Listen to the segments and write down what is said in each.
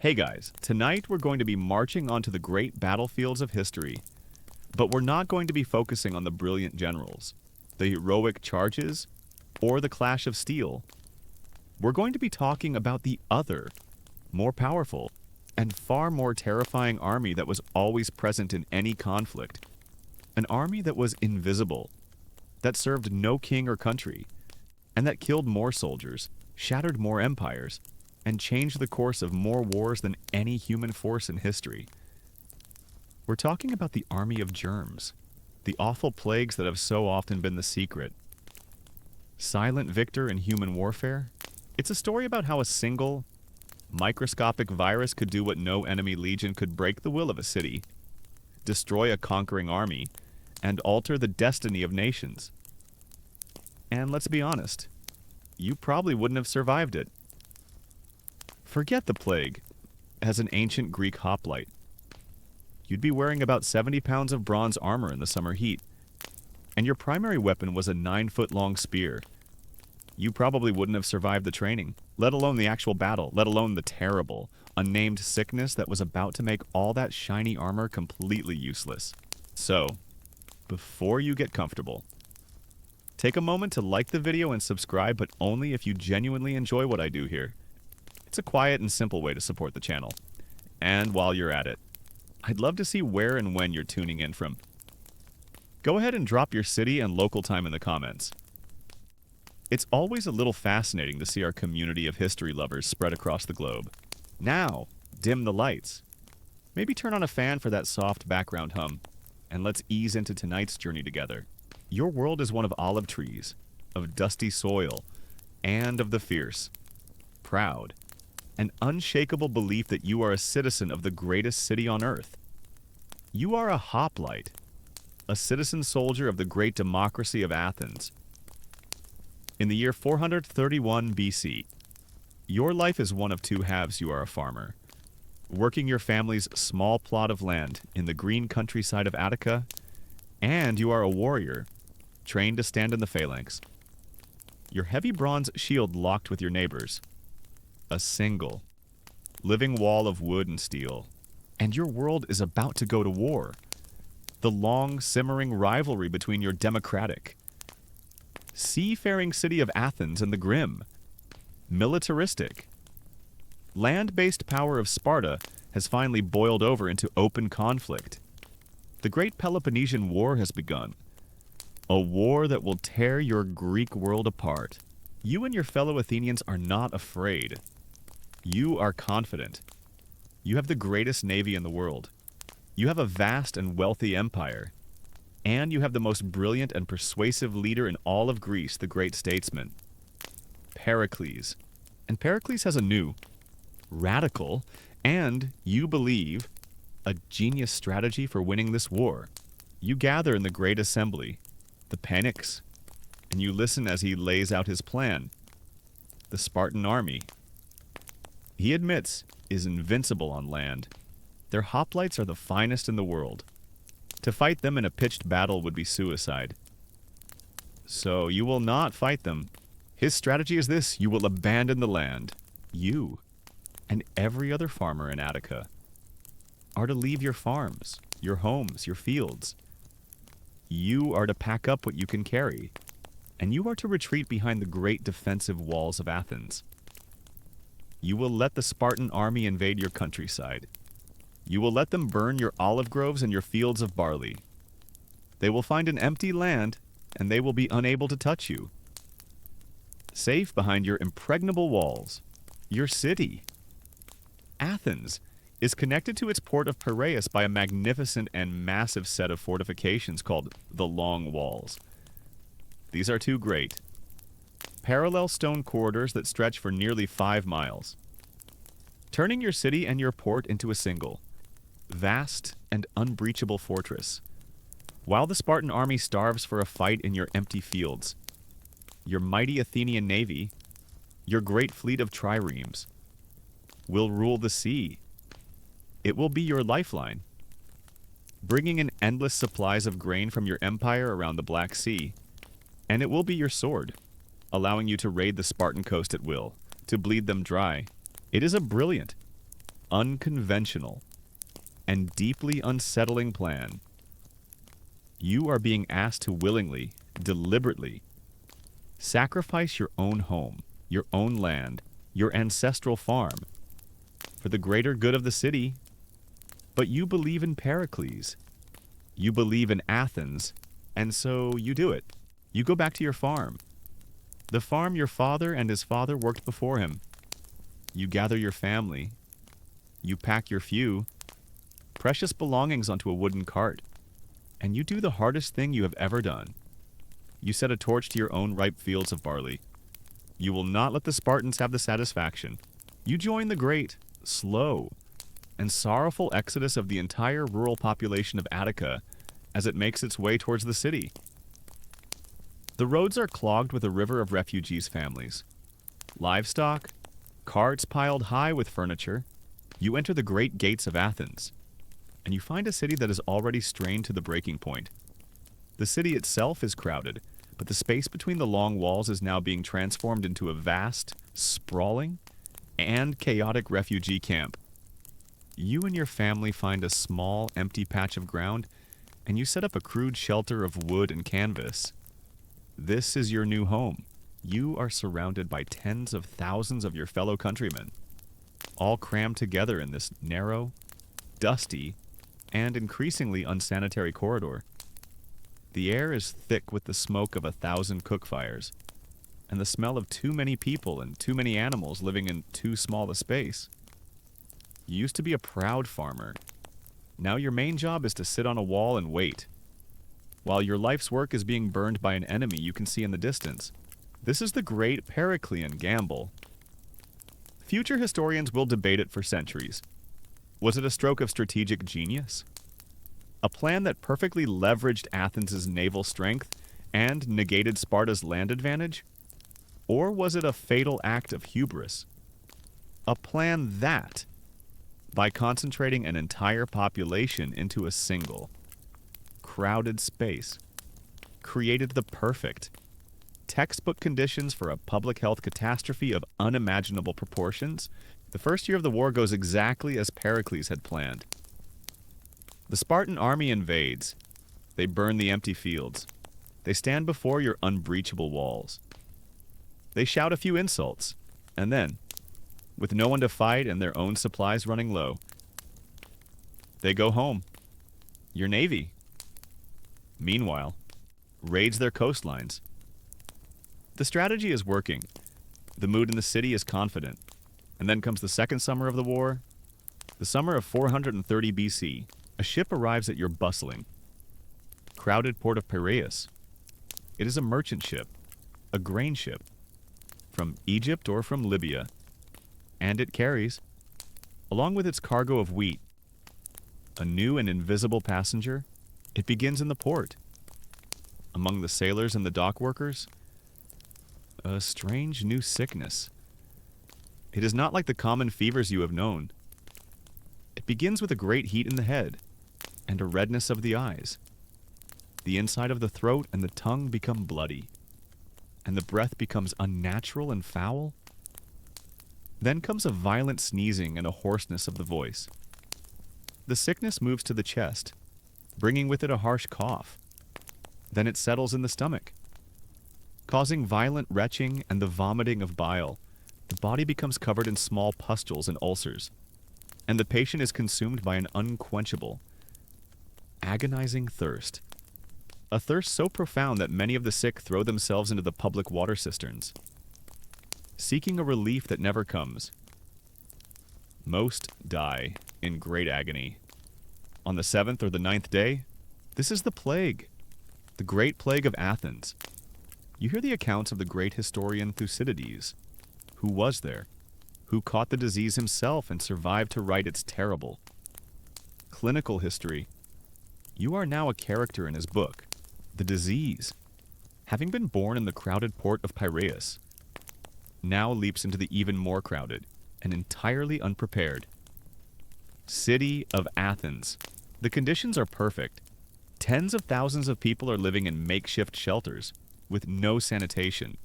Hey guys, tonight we're going to be marching onto the great battlefields of history, but we're not going to be focusing on the brilliant generals, the heroic charges, or the clash of steel. We're going to be talking about the other, more powerful, and far more terrifying army that was always present in any conflict. An army that was invisible, that served no king or country, and that killed more soldiers, shattered more empires, and changed the course of more wars than any human force in history. We're talking about the army of germs, the awful plagues that have so often been the secret. Silent victor in human warfare? It's a story about how a single, microscopic virus could do what no enemy legion could: break the will of a city, destroy a conquering army, and alter the destiny of nations. And let's be honest, you probably wouldn't have survived it. Forget the plague. As an ancient Greek hoplite, you'd be wearing about 70 pounds of bronze armor in the summer heat, and your primary weapon was a 9-foot-long spear. You probably wouldn't have survived the training, let alone the actual battle, let alone the terrible, unnamed sickness that was about to make all that shiny armor completely useless. So, before you get comfortable, take a moment to like the video and subscribe, but only if you genuinely enjoy what I do here. It's a quiet and simple way to support the channel. And while you're at it, I'd love to see where and when you're tuning in from. Go ahead and drop your city and local time in the comments. It's always a little fascinating to see our community of history lovers spread across the globe. Now, dim the lights. Maybe turn on a fan for that soft background hum, and let's ease into tonight's journey together. Your world is one of olive trees, of dusty soil, and of the fierce, proud, an unshakable belief that you are a citizen of the greatest city on earth. You are a hoplite, a citizen soldier of the great democracy of Athens. In the year 431 BC, your life is one of two halves. You are a farmer, working your family's small plot of land in the green countryside of Attica, and you are a warrior, trained to stand in the phalanx. Your heavy bronze shield locked with your neighbors, a single, living wall of wood and steel, and your world is about to go to war. The long, simmering rivalry between your democratic, seafaring city of Athens and the grim, militaristic, land-based power of Sparta has finally boiled over into open conflict. The Great Peloponnesian War has begun, a war that will tear your Greek world apart. You and your fellow Athenians are not afraid. You are confident. You have the greatest navy in the world. You have a vast and wealthy empire. And you have the most brilliant and persuasive leader in all of Greece, the great statesman, Pericles. And Pericles has a new, radical, and, you believe, a genius strategy for winning this war. You gather in the great assembly, the Panics, and you listen as he lays out his plan. The Spartan army, he admits, is invincible on land. Their hoplites are the finest in the world. To fight them in a pitched battle would be suicide. So you will not fight them. His strategy is this: you will abandon the land. You, and every other farmer in Attica, are to leave your farms, your homes, your fields. You are to pack up what you can carry, and you are to retreat behind the great defensive walls of Athens. You will let the Spartan army invade your countryside. You will let them burn your olive groves and your fields of barley. They will find an empty land, and they will be unable to touch you. Safe behind your impregnable walls, your city, Athens, is connected to its port of Piraeus by a magnificent and massive set of fortifications called the Long Walls. These are too great. Parallel stone corridors that stretch for nearly 5 miles, turning your city and your port into a single, vast and unbreachable fortress. While the Spartan army starves for a fight in your empty fields, your mighty Athenian navy, your great fleet of triremes, will rule the sea. It will be your lifeline, bringing in endless supplies of grain from your empire around the Black Sea, and it will be your sword, allowing you to raid the Spartan coast at will, to bleed them dry. It is a brilliant, unconventional, and deeply unsettling plan. You are being asked to willingly, deliberately, sacrifice your own home, your own land, your ancestral farm, for the greater good of the city. But you believe in Pericles. You believe in Athens, and so you do it. You go back to your farm. The farm your father and his father worked before him. You gather your family. You pack your few precious belongings onto a wooden cart. And you do the hardest thing you have ever done. You set a torch to your own ripe fields of barley. You will not let the Spartans have the satisfaction. You join the great, slow, and sorrowful exodus of the entire rural population of Attica as it makes its way towards the city. The roads are clogged with a river of refugees' families. Livestock, carts piled high with furniture. You enter the great gates of Athens, and you find a city that is already strained to the breaking point. The city itself is crowded, but the space between the long walls is now being transformed into a vast, sprawling, and chaotic refugee camp. You and your family find a small, empty patch of ground, and you set up a crude shelter of wood and canvas. This is your new home. You are surrounded by tens of thousands of your fellow countrymen, all crammed together in this narrow, dusty, and increasingly unsanitary corridor. The air is thick with the smoke of 1,000 cook fires, and the smell of too many people and too many animals living in too small a space. You used to be a proud farmer. Now your main job is to sit on a wall and wait. While your life's work is being burned by an enemy you can see in the distance. This is the great Periclean gamble. Future historians will debate it for centuries. Was it a stroke of strategic genius? A plan that perfectly leveraged Athens' naval strength and negated Sparta's land advantage? Or was it a fatal act of hubris? A plan that, by concentrating an entire population into a single, crowded space, created the perfect, textbook conditions for a public health catastrophe of unimaginable proportions. The first year of the war goes exactly as Pericles had planned. The Spartan army invades. They burn the empty fields. They stand before your unbreachable walls. They shout a few insults, and then, with no one to fight and their own supplies running low, they go home. Your navy, meanwhile, raids their coastlines. The strategy is working. The mood in the city is confident. And then comes the second summer of the war, the summer of 430 BC. A ship arrives at your bustling, crowded port of Piraeus. It is a merchant ship, a grain ship, from Egypt or from Libya, and it carries, along with its cargo of wheat, a new and invisible passenger. It begins in the port. Among the sailors and the dock workers, a strange new sickness. It is not like the common fevers you have known. It begins with a great heat in the head and a redness of the eyes. The inside of the throat and the tongue become bloody, and the breath becomes unnatural and foul. Then comes a violent sneezing and a hoarseness of the voice. The sickness moves to the chest, bringing with it a harsh cough. Then it settles in the stomach, causing violent retching and the vomiting of bile. The body becomes covered in small pustules and ulcers, and the patient is consumed by an unquenchable, agonizing thirst. A thirst so profound that many of the sick throw themselves into the public water cisterns, seeking a relief that never comes. Most die in great agony. On the 7th or the 9th day, this is the plague, the great plague of Athens. You hear the accounts of the great historian Thucydides, who was there, who caught the disease himself and survived to write its terrible, clinical history. You are now a character in his book, The Disease, having been born in the crowded port of Piraeus, now leaps into the even more crowded and entirely unprepared city of Athens. The conditions are perfect. Tens of thousands of people are living in makeshift shelters with no sanitation.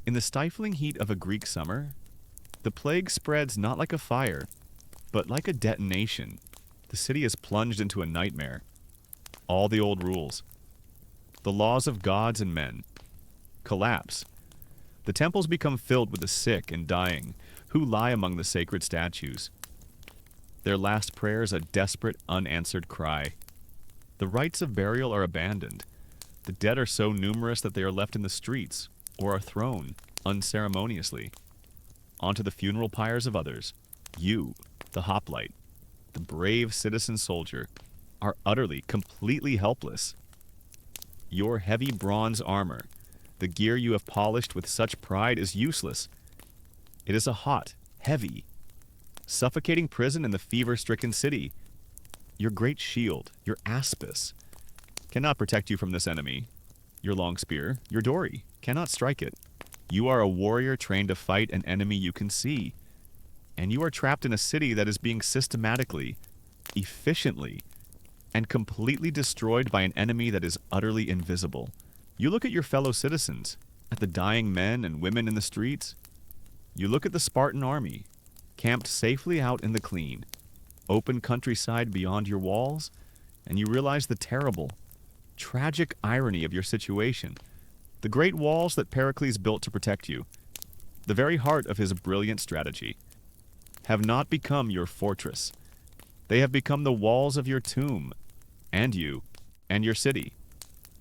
In the stifling heat of a Greek summer, the plague spreads not like a fire, But like a detonation, the city is plunged into a nightmare. All the old rules, the laws of gods and men, collapse. The temples become filled with the sick and dying, who lie among the sacred statues. Their last prayers a desperate, unanswered cry. The rites of burial are abandoned. The dead are so numerous that they are left in the streets, or are thrown, unceremoniously, onto the funeral pyres of others. You, the hoplite, the brave citizen soldier, are utterly, completely helpless. Your heavy bronze armor, the gear you have polished with such pride, is useless. It is a hot, heavy, suffocating prison in the fever-stricken city. Your great shield, your aspis, cannot protect you from this enemy. Your long spear, your dory, cannot strike it. You are a warrior trained to fight an enemy you can see. And you are trapped in a city that is being systematically, efficiently, and completely destroyed by an enemy that is utterly invisible. You look at your fellow citizens, at the dying men and women in the streets. You look at the Spartan army, camped safely out in the clean, open countryside beyond your walls, and you realize the terrible, tragic irony of your situation. The great walls that Pericles built to protect you, the very heart of his brilliant strategy, have not become your fortress. They have become the walls of your tomb, and you, and your city,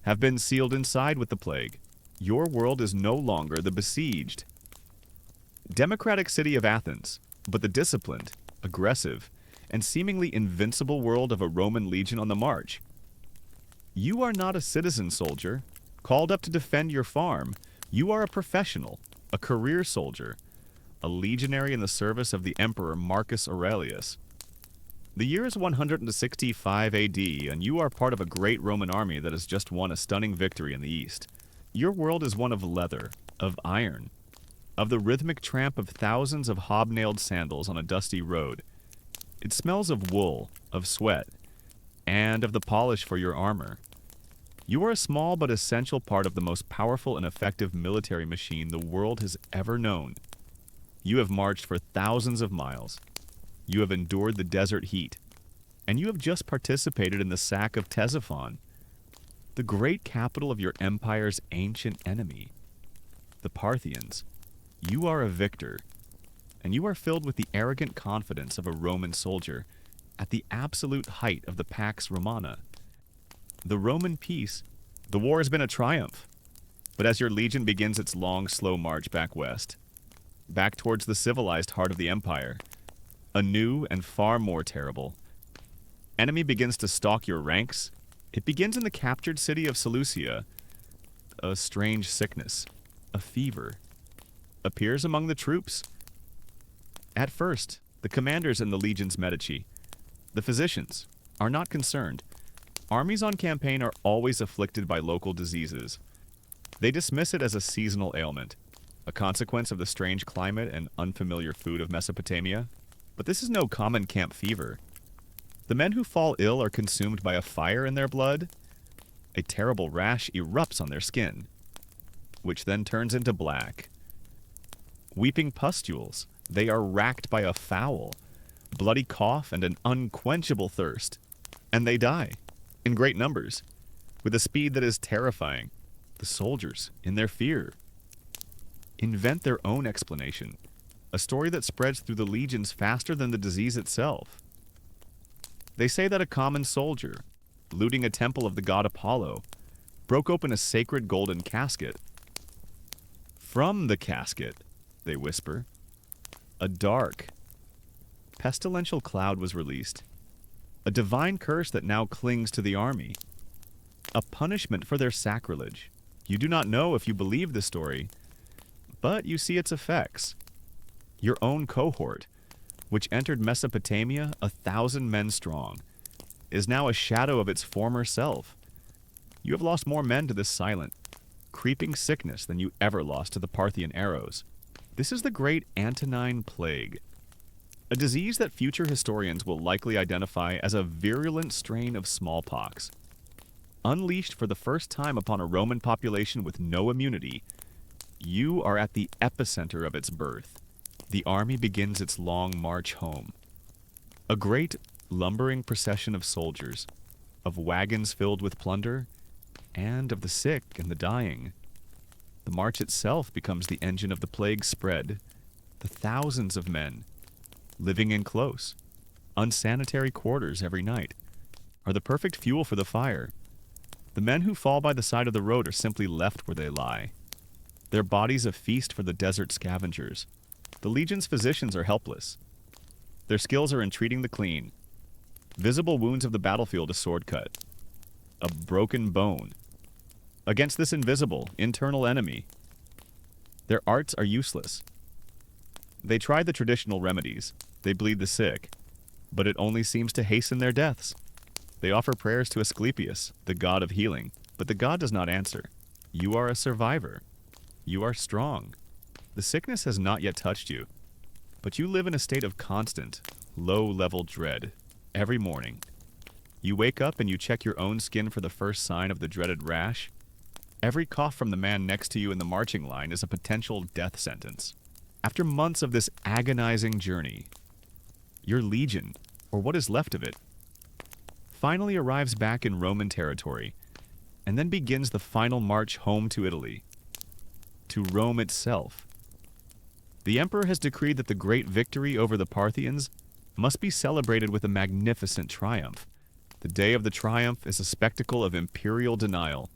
have been sealed inside with the plague. Your world is no longer the besieged, democratic city of Athens, but the disciplined, aggressive, and seemingly invincible world of a Roman legion on the march. You are not a citizen soldier, called up to defend your farm. You are a professional, a career soldier, a legionary in the service of the Emperor Marcus Aurelius. The year is 165 AD, and you are part of a great Roman army that has just won a stunning victory in the east. Your world is one of leather, of iron, of the rhythmic tramp of thousands of hobnailed sandals on a dusty road. It smells of wool, of sweat, and of the polish for your armor. You are a small but essential part of the most powerful and effective military machine the world has ever known. You have marched for thousands of miles. You have endured the desert heat, and you have just participated in the sack of Ctesiphon, the great capital of your empire's ancient enemy, the Parthians. You are a victor, and you are filled with the arrogant confidence of a Roman soldier at the absolute height of the Pax Romana. The Roman peace, the war has been a triumph, but as your legion begins its long, slow march back west, back towards the civilized heart of the empire, a new and far more terrible enemy begins to stalk your ranks. It begins in the captured city of Seleucia. A strange sickness, a fever, appears among the troops. At first, the commanders in the legions Medici, the physicians, are not concerned. Armies on campaign are always afflicted by local diseases. They dismiss it as a seasonal ailment, a consequence of the strange climate and unfamiliar food of Mesopotamia. But this is no common camp fever. The men who fall ill are consumed by a fire in their blood. A terrible rash erupts on their skin, which then turns into black. Weeping pustules, they are racked by a foul, bloody cough and an unquenchable thirst, and they die, in great numbers, with a speed that is terrifying. The soldiers, in their fear, invent their own explanation, a story that spreads through the legions faster than the disease itself. They say that a common soldier, looting a temple of the god Apollo, broke open a sacred golden casket. From the casket, they whisper, a dark, pestilential cloud was released, a divine curse that now clings to the army, a punishment for their sacrilege. You do not know if you believe the story, but you see its effects. Your own cohort, which entered Mesopotamia 1,000 men strong, is now a shadow of its former self. You have lost more men to this silent, creeping sickness than you ever lost to the Parthian arrows. This is the great Antonine Plague, a disease that future historians will likely identify as a virulent strain of smallpox. Unleashed for the first time upon a Roman population with no immunity, you are at the epicenter of its birth. The army begins its long march home. A great lumbering procession of soldiers, of wagons filled with plunder, and of the sick and the dying. The march itself becomes the engine of the plague's spread. The thousands of men, living in close, unsanitary quarters every night, are the perfect fuel for the fire. The men who fall by the side of the road are simply left where they lie. Their bodies a feast for the desert scavengers. The legion's physicians are helpless. Their skills are in treating the clean. Visible wounds of the battlefield, a sword cut, a broken bone. Against this invisible, internal enemy, their arts are useless. They try the traditional remedies. They bleed the sick, but it only seems to hasten their deaths. They offer prayers to Asclepius, the god of healing, but the god does not answer. You are a survivor. You are strong. The sickness has not yet touched you, but you live in a state of constant, low-level dread. Every morning, you wake up and you check your own skin for the first sign of the dreaded rash. Every cough from the man next to you in the marching line is a potential death sentence. After months of this agonizing journey, your legion, or what is left of it, finally arrives back in Roman territory, and then begins the final march home to Italy, to Rome itself. The emperor has decreed that the great victory over the Parthians must be celebrated with a magnificent triumph. The day of the triumph is a spectacle of imperial denial.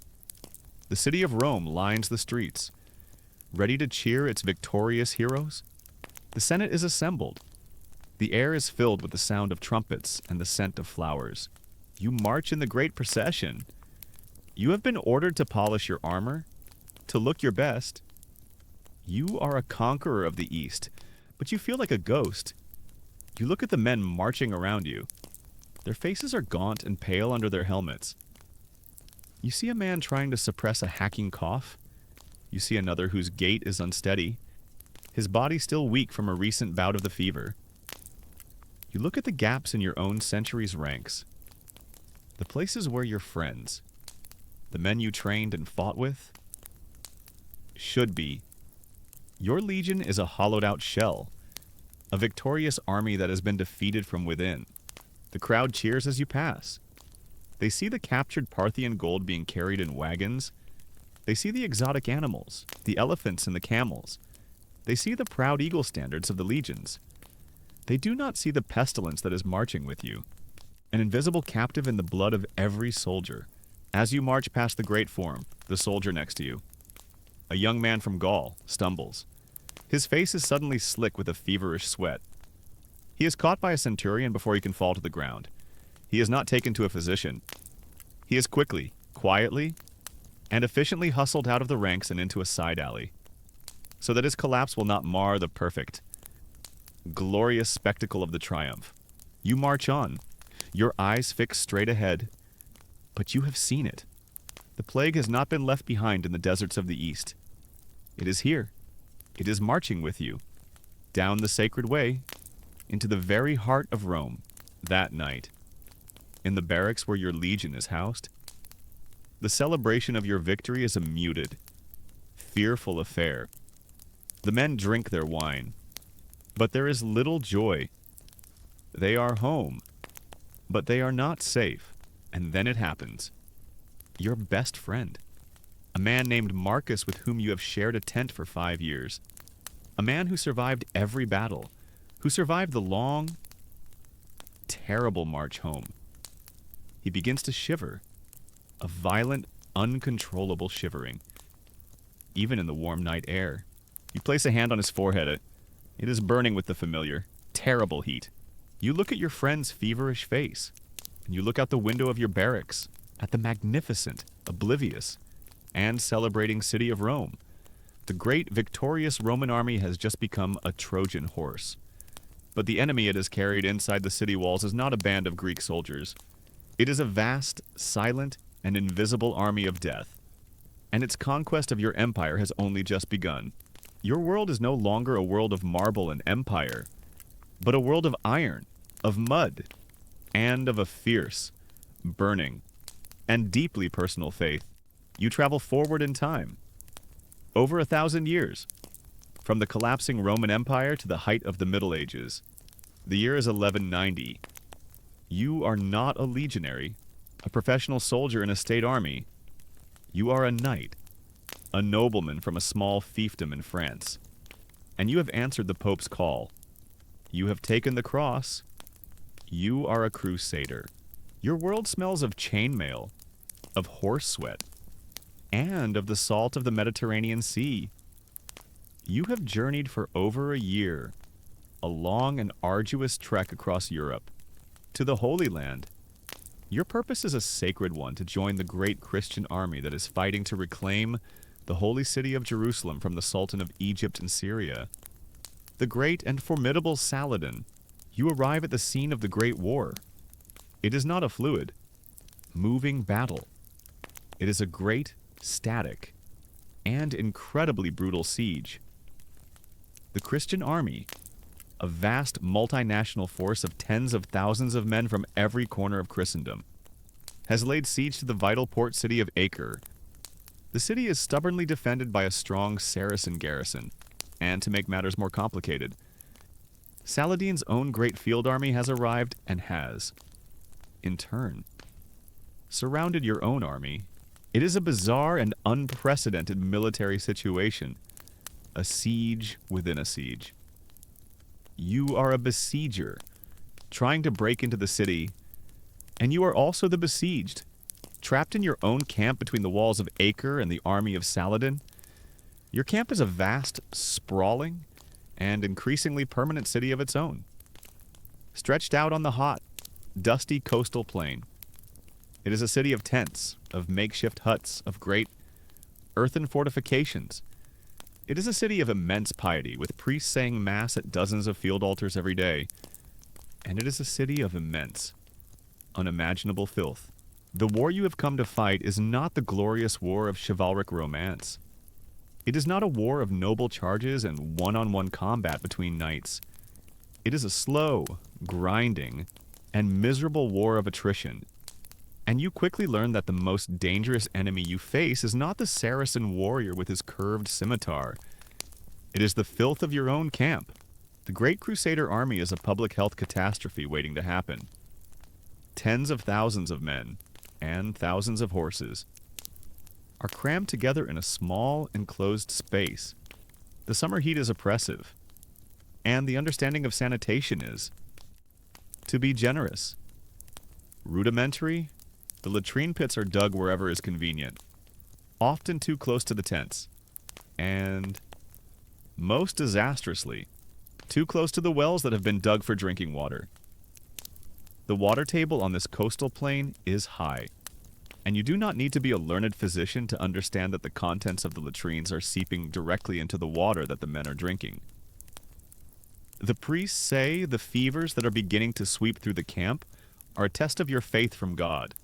The city of Rome lines the streets, ready to cheer its victorious heroes. The Senate is assembled. The air is filled with the sound of trumpets and the scent of flowers. You march in the great procession. You have been ordered to polish your armor, to look your best. You are a conqueror of the East, but you feel like a ghost. You look at the men marching around you. Their faces are gaunt and pale under their helmets. You see a man trying to suppress a hacking cough. You see another whose gait is unsteady, his body still weak from a recent bout of the fever. You look at the gaps in your own century's ranks, the places where your friends, the men you trained and fought with, should be. Your legion is a hollowed-out shell, a victorious army that has been defeated from within. The crowd cheers as you pass. They see the captured Parthian gold being carried in wagons. They see the exotic animals, the elephants and the camels. They see the proud eagle standards of the legions. They do not see the pestilence that is marching with you, an invisible captive in the blood of every soldier. As you march past the great form, the soldier next to you, a young man from Gaul, stumbles. His face is suddenly slick with a feverish sweat. He is caught by a centurion before he can fall to the ground. He is not taken to a physician. He is quickly, quietly, and efficiently hustled out of the ranks and into a side alley, so that his collapse will not mar the perfect, glorious spectacle of the triumph. You march on, your eyes fixed straight ahead, but you have seen it. The plague has not been left behind in the deserts of the East. It is here. It is marching with you, down the sacred way, into the very heart of Rome, that night. In the barracks where your legion is housed, the celebration of your victory is a muted, fearful affair. The men drink their wine, but there is little joy. They are home, but they are not safe. And then it happens. Your best friend, a man named Marcus with whom you have shared a tent for 5 years, a man who survived every battle, who survived the long, terrible march home. He begins to shiver, a violent, uncontrollable shivering, even in the warm night air. You place a hand on his forehead. It is burning with the familiar, terrible heat. You look at your friend's feverish face, and you look out the window of your barracks at the magnificent, oblivious, and celebrating city of Rome. The great, victorious Roman army has just become a Trojan horse. But the enemy it has carried inside the city walls is not a band of Greek soldiers. It is a vast, silent, and invisible army of death. And its conquest of your empire has only just begun. Your world is no longer a world of marble and empire, but a world of iron, of mud, and of a fierce, burning, and deeply personal faith. You travel forward in time, over 1,000 years, from the collapsing Roman Empire to the height of the Middle Ages. The year is 1190. You are not a legionary, a professional soldier in a state army. You are a knight, a nobleman from a small fiefdom in France. And you have answered the Pope's call. You have taken the cross. You are a crusader. Your world smells of chainmail, of horse sweat, and of the salt of the Mediterranean Sea. You have journeyed for over a year, a long and arduous trek across Europe, to the Holy Land. Your purpose is a sacred one, to join the great Christian army that is fighting to reclaim the holy city of Jerusalem from the Sultan of Egypt and Syria. The great and formidable Saladin. You arrive at the scene of the Great War. It is not a fluid, moving battle. It is a great, static, and incredibly brutal siege. The Christian army, a vast multinational force of tens of thousands of men from every corner of Christendom, has laid siege to the vital port city of Acre. The city is stubbornly defended by a strong Saracen garrison, and to make matters more complicated, Saladin's own great field army has arrived and has, in turn, surrounded your own army. It is a bizarre and unprecedented military situation, a siege within a siege. You are a besieger, trying to break into the city, and you are also the besieged, trapped in your own camp between the walls of Acre and the army of Saladin. Your camp is a vast, sprawling, and increasingly permanent city of its own, stretched out on the hot, dusty coastal plain. It is a city of tents, of makeshift huts, of great earthen fortifications. It is a city of immense piety, with priests saying mass at dozens of field altars every day. And it is a city of immense, unimaginable filth. The war you have come to fight is not the glorious war of chivalric romance. It is not a war of noble charges and one-on-one combat between knights. It is a slow, grinding, and miserable war of attrition. And you quickly learn that the most dangerous enemy you face is not the Saracen warrior with his curved scimitar. It is the filth of your own camp. The great Crusader army is a public health catastrophe waiting to happen. Tens of thousands of men, and thousands of horses, are crammed together in a small, enclosed space. The summer heat is oppressive, and the understanding of sanitation is to be generous. Rudimentary, the latrine pits are dug wherever is convenient, often too close to the tents, and, most disastrously, too close to the wells that have been dug for drinking water. The water table on this coastal plain is high, and you do not need to be a learned physician to understand that the contents of the latrines are seeping directly into the water that the men are drinking. The priests say the fevers that are beginning to sweep through the camp are a test of your faith from God.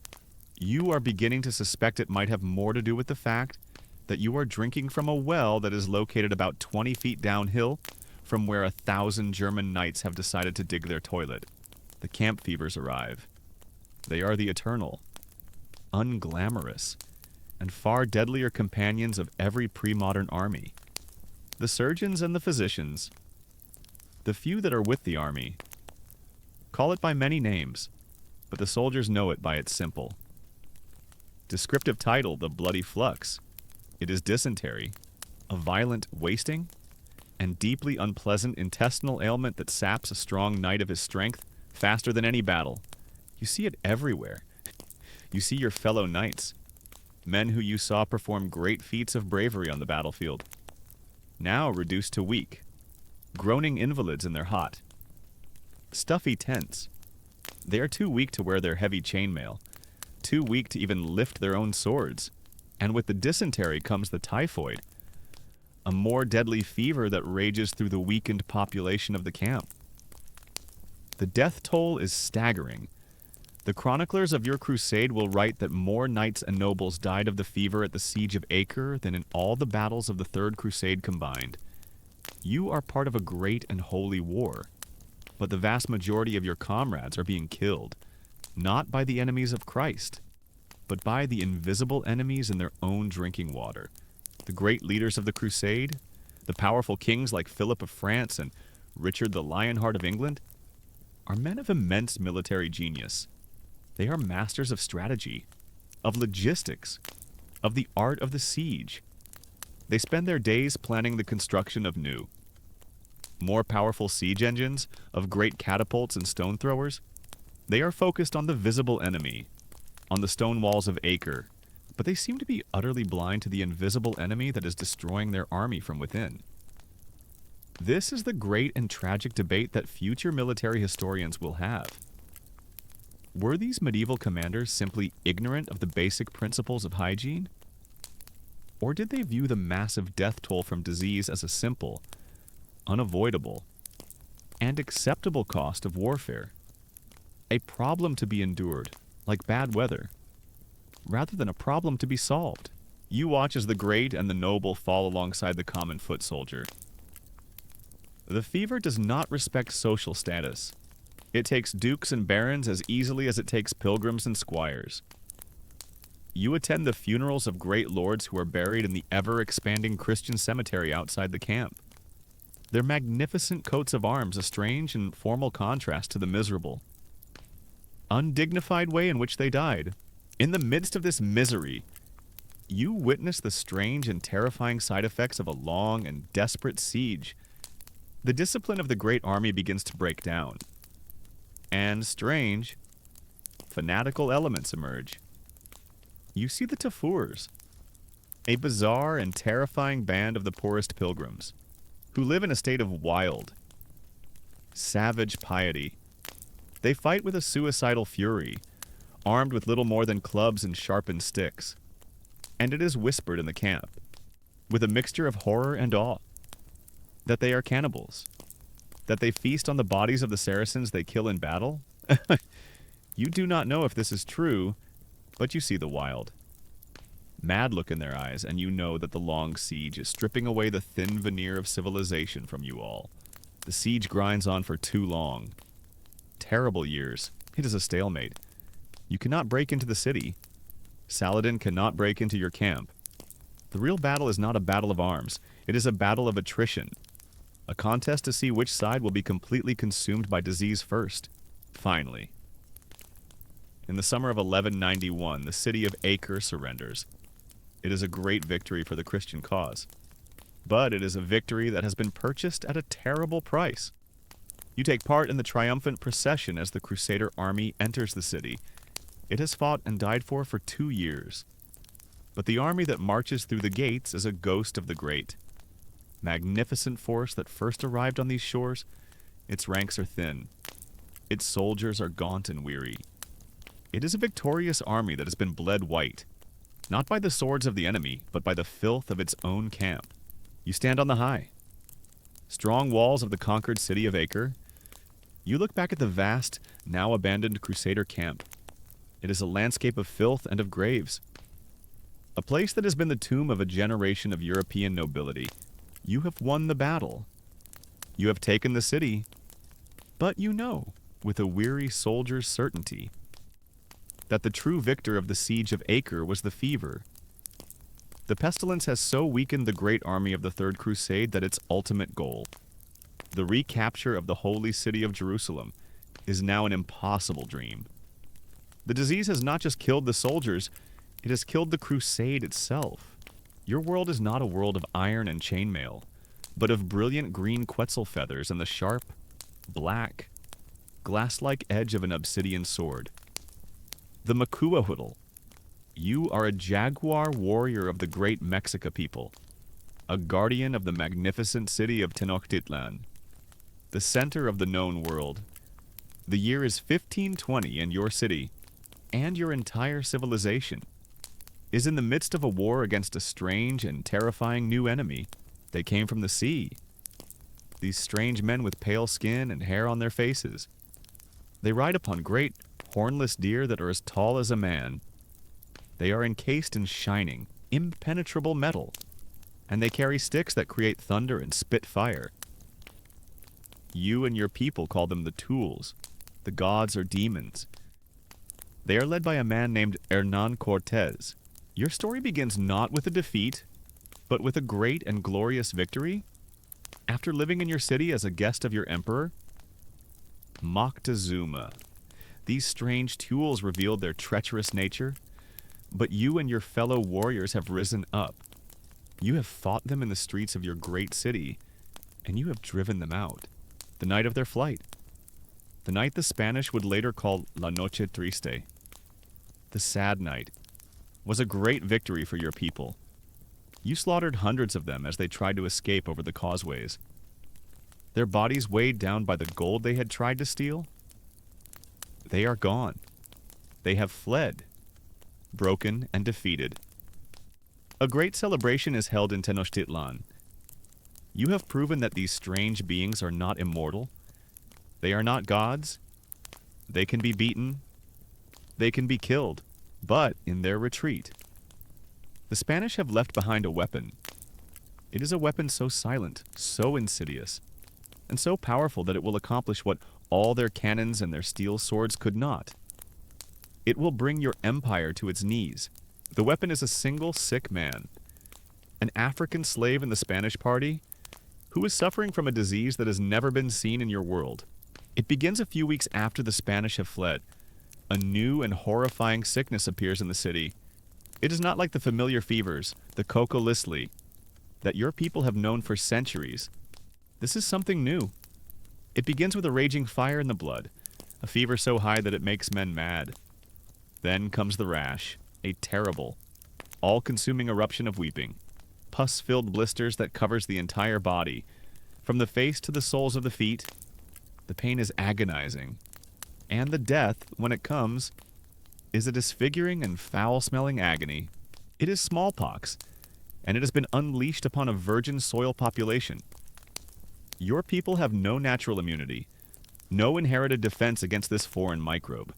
You are beginning to suspect it might have more to do with the fact that you are drinking from a well that is located about 20 feet downhill from where 1,000 German knights have decided to dig their toilet. The camp fevers arrive. They are the eternal, unglamorous, and far deadlier companions of every pre-modern army. The surgeons and the physicians, the few that are with the army, call it by many names, but the soldiers know it by its simple descriptive title, the bloody flux. It is dysentery, a violent wasting, and deeply unpleasant intestinal ailment that saps a strong knight of his strength faster than any battle. You see it everywhere. You see your fellow knights, men who you saw perform great feats of bravery on the battlefield, now reduced to weak, groaning invalids in their hot, stuffy tents. They are too weak to wear their heavy chainmail, too weak to even lift their own swords. And with the dysentery comes the typhoid, a more deadly fever that rages through the weakened population of the camp. The death toll is staggering. The chroniclers of your crusade will write that more knights and nobles died of the fever at the siege of Acre than in all the battles of the Third Crusade combined. You are part of a great and holy war, but the vast majority of your comrades are being killed, not by the enemies of Christ, but by the invisible enemies in their own drinking water. The great leaders of the crusade, the powerful kings like Philip of France and Richard the Lionheart of England, are men of immense military genius. They are masters of strategy, of logistics, of the art of the siege. They spend their days planning the construction of new, more powerful siege engines, of great catapults and stone throwers. They are focused on the visible enemy, on the stone walls of Acre, but they seem to be utterly blind to the invisible enemy that is destroying their army from within. This is the great and tragic debate that future military historians will have. Were these medieval commanders simply ignorant of the basic principles of hygiene? Or did they view the massive death toll from disease as a simple, unavoidable, and acceptable cost of warfare? A problem to be endured, like bad weather, rather than a problem to be solved. You watch as the great and the noble fall alongside the common foot soldier. The fever does not respect social status. It takes dukes and barons as easily as it takes pilgrims and squires. You attend the funerals of great lords who are buried in the ever-expanding Christian cemetery outside the camp. Their magnificent coats of arms a strange and formal contrast to the miserable, undignified way in which they died. In the midst of this misery, you witness the strange and terrifying side effects of a long and desperate siege. The discipline of the great army begins to break down, and strange, fanatical elements emerge. You see the Tafurs, a bizarre and terrifying band of the poorest pilgrims, who live in a state of wild, savage piety. They fight with a suicidal fury, armed with little more than clubs and sharpened sticks. And it is whispered in the camp, with a mixture of horror and awe, that they are cannibals, that they feast on the bodies of the Saracens they kill in battle. You do not know if this is true, but you see the wild, mad look in their eyes, and you know that the long siege is stripping away the thin veneer of civilization from you all. The siege grinds on for too long. Terrible years. It is a stalemate. You cannot break into the city. Saladin cannot break into your camp. The real battle is not a battle of arms. It is a battle of attrition. A contest to see which side will be completely consumed by disease first. Finally. In the summer of 1191, the city of Acre surrenders. It is a great victory for the Christian cause. But it is a victory that has been purchased at a terrible price. You take part in the triumphant procession as the Crusader army enters the city. It has fought and died for 2 years. But the army that marches through the gates is a ghost of the great. Magnificent force that first arrived on these shores, its ranks are thin. Its soldiers are gaunt and weary. It is a victorious army that has been bled white, not by the swords of the enemy, but by the filth of its own camp. You stand on the high, strong walls of the conquered city of Acre. You look back at the vast, now abandoned Crusader camp. It is a landscape of filth and of graves. A place that has been the tomb of a generation of European nobility. You have won the battle. You have taken the city. But you know, with a weary soldier's certainty, that the true victor of the siege of Acre was the fever. The pestilence has so weakened the great army of the Third Crusade that its ultimate goal, the recapture of the holy city of Jerusalem, is now an impossible dream. The disease has not just killed the soldiers, it has killed the crusade itself. Your world is not a world of iron and chainmail, but of brilliant green quetzal feathers and the sharp, black, glass-like edge of an obsidian sword. The Macuahuitl. You are a jaguar warrior of the great Mexica people, a guardian of the magnificent city of Tenochtitlan, the center of the known world. The year is 1520, and your city, and your entire civilization, is in the midst of a war against a strange and terrifying new enemy. They came from the sea. These strange men with pale skin and hair on their faces. They ride upon great, hornless deer that are as tall as a man. They are encased in shining, impenetrable metal, and they carry sticks that create thunder and spit fire. You and your people call them the tools, the gods or demons. They are led by a man named Hernan Cortez. Your story begins not with a defeat, but with a great and glorious victory. After living in your city as a guest of your emperor, Moctezuma. These strange tools revealed their treacherous nature, but you and your fellow warriors have risen up. You have fought them in the streets of your great city, and you have driven them out. The night of their flight. The night the Spanish would later call La Noche Triste. The sad night was a great victory for your people. You slaughtered hundreds of them as they tried to escape over the causeways. Their bodies weighed down by the gold they had tried to steal. They are gone. They have fled, broken and defeated. A great celebration is held in Tenochtitlan. You have proven that these strange beings are not immortal. They are not gods. They can be beaten. They can be killed. But in their retreat, the Spanish have left behind a weapon. It is a weapon so silent, so insidious, and so powerful that it will accomplish what all their cannons and their steel swords could not. It will bring your empire to its knees. The weapon is a single sick man, an African slave in the Spanish party, who is suffering from a disease that has never been seen in your world. It begins a few weeks after the Spanish have fled. A new and horrifying sickness appears in the city. It is not like the familiar fevers, the coco-listli, that your people have known for centuries. This is something new. It begins with a raging fire in the blood, a fever so high that it makes men mad. Then comes the rash, a terrible, all-consuming eruption of weeping, pus-filled blisters that covers the entire body, from the face to the soles of the feet. The pain is agonizing. And the death, when it comes, is a disfiguring and foul-smelling agony. It is smallpox, and it has been unleashed upon a virgin soil population. Your people have no natural immunity, no inherited defense against this foreign microbe,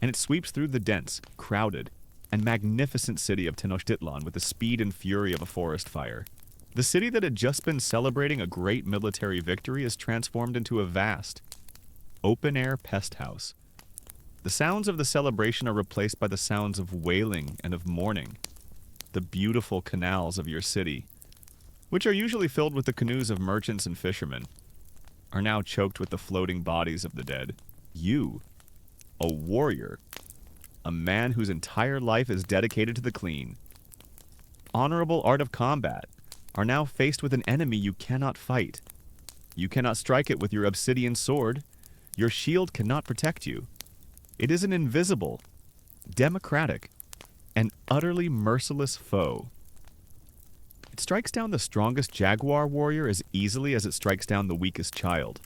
and it sweeps through the dense, crowded, and magnificent city of Tenochtitlan with the speed and fury of a forest fire. The city that had just been celebrating a great military victory is transformed into a vast, open-air pest house. The sounds of the celebration are replaced by the sounds of wailing and of mourning. The beautiful canals of your city, which are usually filled with the canoes of merchants and fishermen, are now choked with the floating bodies of the dead. You, a warrior, a man whose entire life is dedicated to the clean, honorable art of combat, are now faced with an enemy you cannot fight. You cannot strike it with your obsidian sword. Your shield cannot protect you. It is an invisible, democratic, and utterly merciless foe. It strikes down the strongest jaguar warrior as easily as it strikes down the weakest child.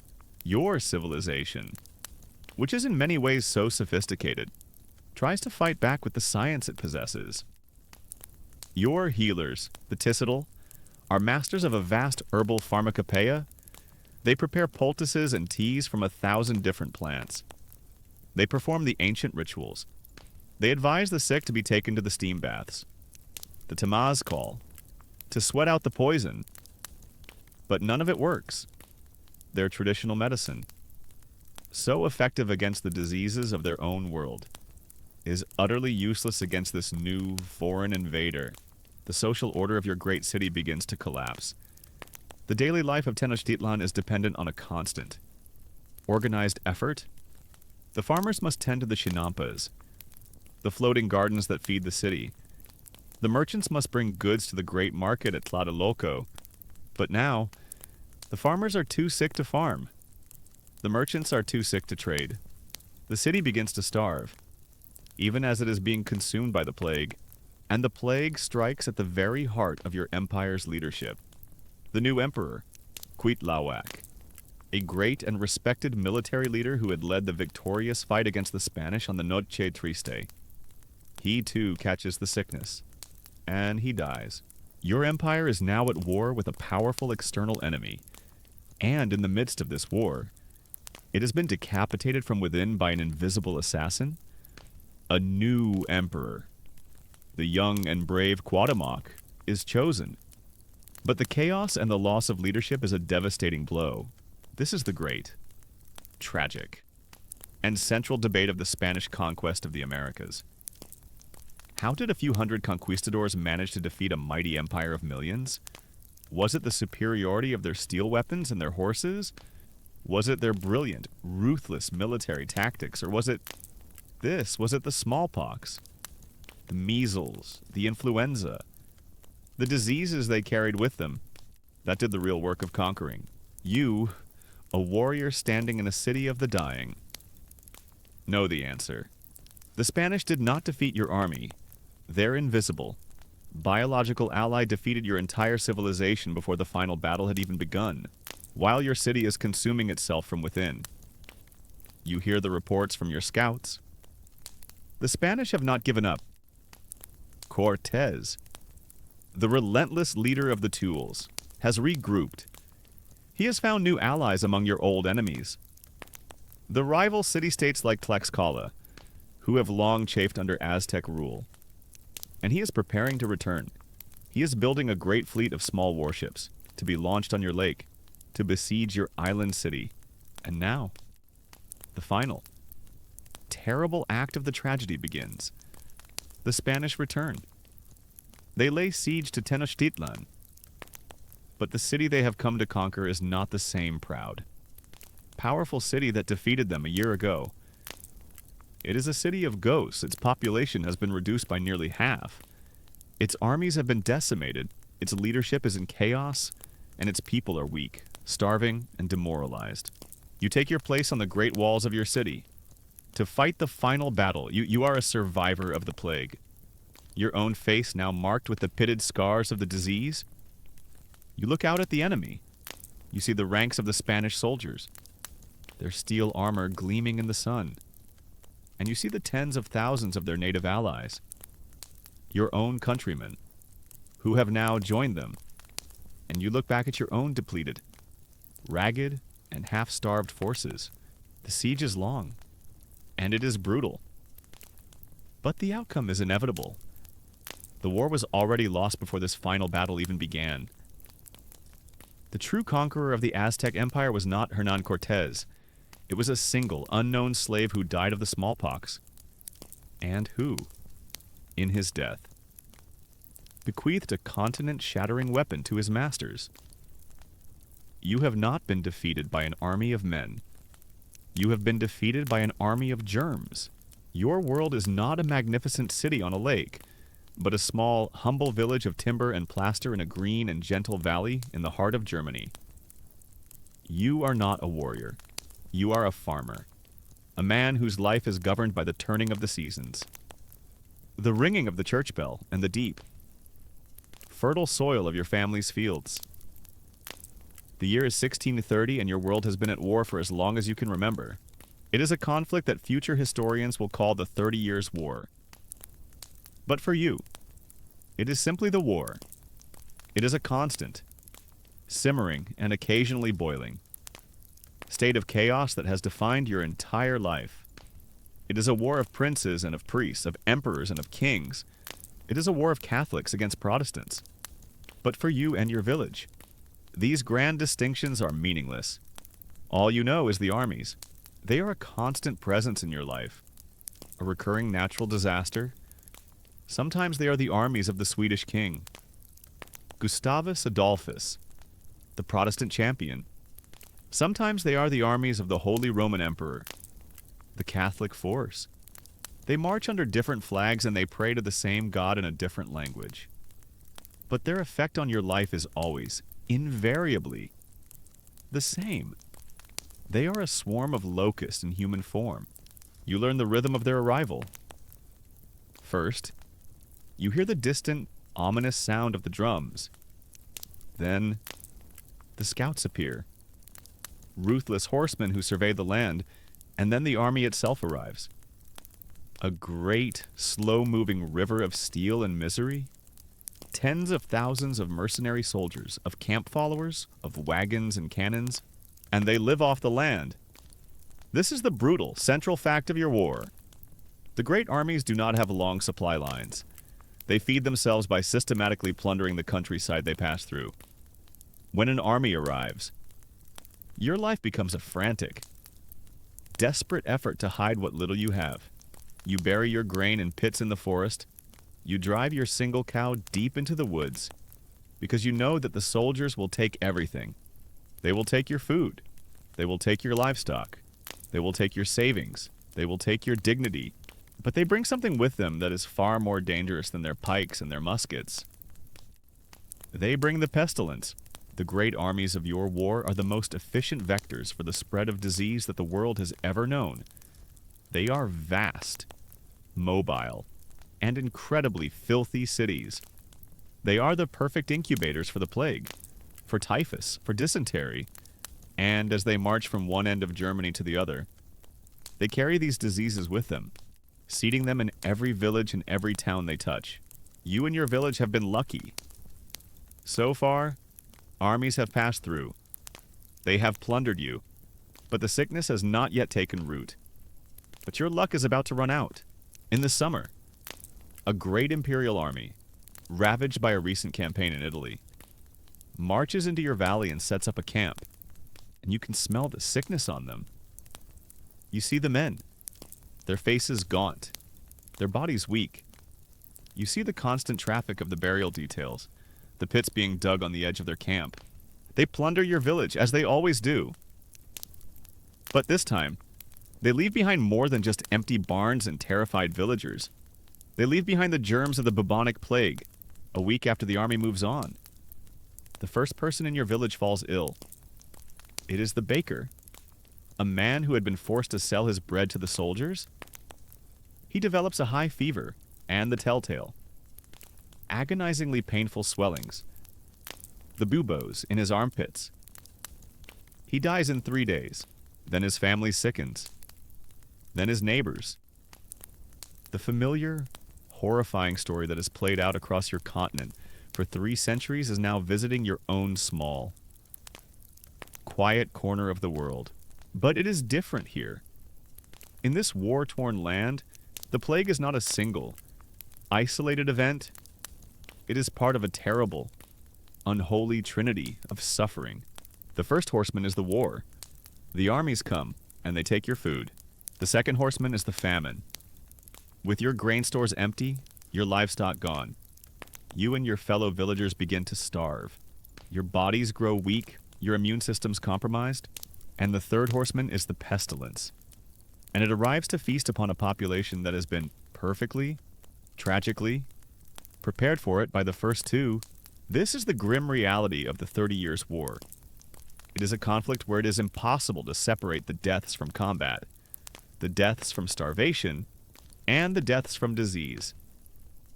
Your civilization, which is in many ways so sophisticated, tries to fight back with the science it possesses. Your healers, the Tissetal, are masters of a vast herbal pharmacopoeia. They prepare poultices and teas from 1,000 different plants. They perform the ancient rituals. They advise the sick to be taken to the steam baths. The Tamaz call, to sweat out the poison. But none of it works. Their traditional medicine, so effective against the diseases of their own world, is utterly useless against this new foreign invader. The social order of your great city begins to collapse. The daily life of Tenochtitlan is dependent on a constant, organized effort. The farmers must tend to the chinampas, the floating gardens that feed the city. The merchants must bring goods to the great market at Tlatelolco. But now, the farmers are too sick to farm. The merchants are too sick to trade. The city begins to starve, even as it is being consumed by the plague. And the plague strikes at the very heart of your empire's leadership. The new emperor, Cuitlahua, a great and respected military leader who had led the victorious fight against the Spanish on the Noche Triste. He too catches the sickness, and he dies. Your empire is now at war with a powerful external enemy, and in the midst of this war, it has been decapitated from within by an invisible assassin. A new emperor, the young and brave Cuauhtémoc, is chosen. But the chaos and the loss of leadership is a devastating blow. This is the great, tragic, and central debate of the Spanish conquest of the Americas. How did a few hundred conquistadors manage to defeat a mighty empire of millions? Was it the superiority of their steel weapons and their horses? Was it their brilliant, ruthless military tactics, or was it this? Was it the smallpox, the measles, the influenza, the diseases they carried with them? That did the real work of conquering. You, a warrior standing in a city of the dying. Know the answer. The Spanish did not defeat your army. Their invisible, biological ally defeated your entire civilization before the final battle had even begun, while your city is consuming itself from within. You hear the reports from your scouts. The Spanish have not given up. Cortez, the relentless leader of the tools, has regrouped. He has found new allies among your old enemies. The rival city-states like Tlaxcala, who have long chafed under Aztec rule. And he is preparing to return. He is building a great fleet of small warships to be launched on your lake, to besiege your island city. And now, the final, terrible act of the tragedy begins. The Spanish return. They lay siege to Tenochtitlan. But the city they have come to conquer is not the same proud, powerful city that defeated them a year ago. It is a city of ghosts. Its population has been reduced by nearly half. Its armies have been decimated. Its leadership is in chaos, and its people are weak, starving, and demoralized. You take your place on the great walls of your city. To fight the final battle, you are a survivor of the plague. Your own face now marked with the pitted scars of the disease. You look out at the enemy. You see the ranks of the Spanish soldiers, their steel armor gleaming in the sun. And you see the tens of thousands of their native allies, your own countrymen, who have now joined them. And you look back at your own depleted, ragged, and half-starved forces. The siege is long, and it is brutal. But the outcome is inevitable. The war was already lost before this final battle even began. The true conqueror of the Aztec Empire was not Hernán Cortés. It was a single, unknown slave who died of the smallpox. And who, in his death, bequeathed a continent-shattering weapon to his masters. You have not been defeated by an army of men. You have been defeated by an army of germs. Your world is not a magnificent city on a lake, but a small, humble village of timber and plaster in a green and gentle valley in the heart of Germany. You are not a warrior. You are a farmer, a man whose life is governed by the turning of the seasons, the ringing of the church bell and the deep, fertile soil of your family's fields. The year is 1630 and your world has been at war for as long as you can remember. It is a conflict that future historians will call the 30 Years' War. But for you, it is simply the war. It is a constant, simmering and occasionally boiling state of chaos that has defined your entire life. It is a war of princes and of priests, of emperors and of kings. It is a war of Catholics against Protestants. But for you and your village, these grand distinctions are meaningless. All you know is the armies. They are a constant presence in your life, a recurring natural disaster. Sometimes they are the armies of the Swedish king, Gustavus Adolphus, the Protestant champion. Sometimes they are the armies of the Holy Roman Emperor, the Catholic force. They march under different flags and they pray to the same God in a different language. But their effect on your life is always, invariably, the same. They are a swarm of locusts in human form. You learn the rhythm of their arrival. First, you hear the distant, ominous sound of the drums. Then, the scouts appear, ruthless horsemen who survey the land, and then the army itself arrives. A great, slow-moving river of steel and misery. Tens of thousands of mercenary soldiers, of camp followers, of wagons and cannons, and they live off the land. This is the brutal, central fact of your war. The great armies do not have long supply lines. They feed themselves by systematically plundering the countryside they pass through. When an army arrives, your life becomes a frantic, desperate effort to hide what little you have. You bury your grain in pits in the forest. You drive your single cow deep into the woods because you know that the soldiers will take everything. They will take your food. They will take your livestock. They will take your savings. They will take your dignity. But they bring something with them that is far more dangerous than their pikes and their muskets. They bring the pestilence. The great armies of your war are the most efficient vectors for the spread of disease that the world has ever known. They are vast, mobile, and incredibly filthy cities. They are the perfect incubators for the plague, for typhus, for dysentery, and as they march from one end of Germany to the other, they carry these diseases with them, seeding them in every village and every town they touch. You and your village have been lucky. So far, armies have passed through. They have plundered you, but the sickness has not yet taken root. But your luck is about to run out. In the summer, a great imperial army, ravaged by a recent campaign in Italy, marches into your valley and sets up a camp, and you can smell the sickness on them. You see the men, their faces gaunt, their bodies weak. You see the constant traffic of the burial details, the pits being dug on the edge of their camp. They plunder your village, as they always do. But this time, they leave behind more than just empty barns and terrified villagers. They leave behind the germs of the bubonic plague, a week after the army moves on. The first person in your village falls ill. It is the baker, a man who had been forced to sell his bread to the soldiers. He develops a high fever and the telltale, agonizingly painful swellings, the buboes in his armpits. He dies in 3 days. Then his family sickens. Then his neighbors. The familiar, horrifying story that has played out across your continent for 3 centuries is now visiting your own small, quiet corner of the world. But it is different here. In this war-torn land, the plague is not a single, isolated event. It is part of a terrible, unholy trinity of suffering. The first horseman is the war. The armies come, and they take your food. The second horseman is the famine. With your grain stores empty, your livestock gone, you and your fellow villagers begin to starve. Your bodies grow weak, your immune system's compromised, and the third horseman is the pestilence. And it arrives to feast upon a population that has been perfectly, tragically, prepared for it by the first 2. This is the grim reality of the 30 Years' War. It is a conflict where it is impossible to separate the deaths from combat, the deaths from starvation, and the deaths from disease.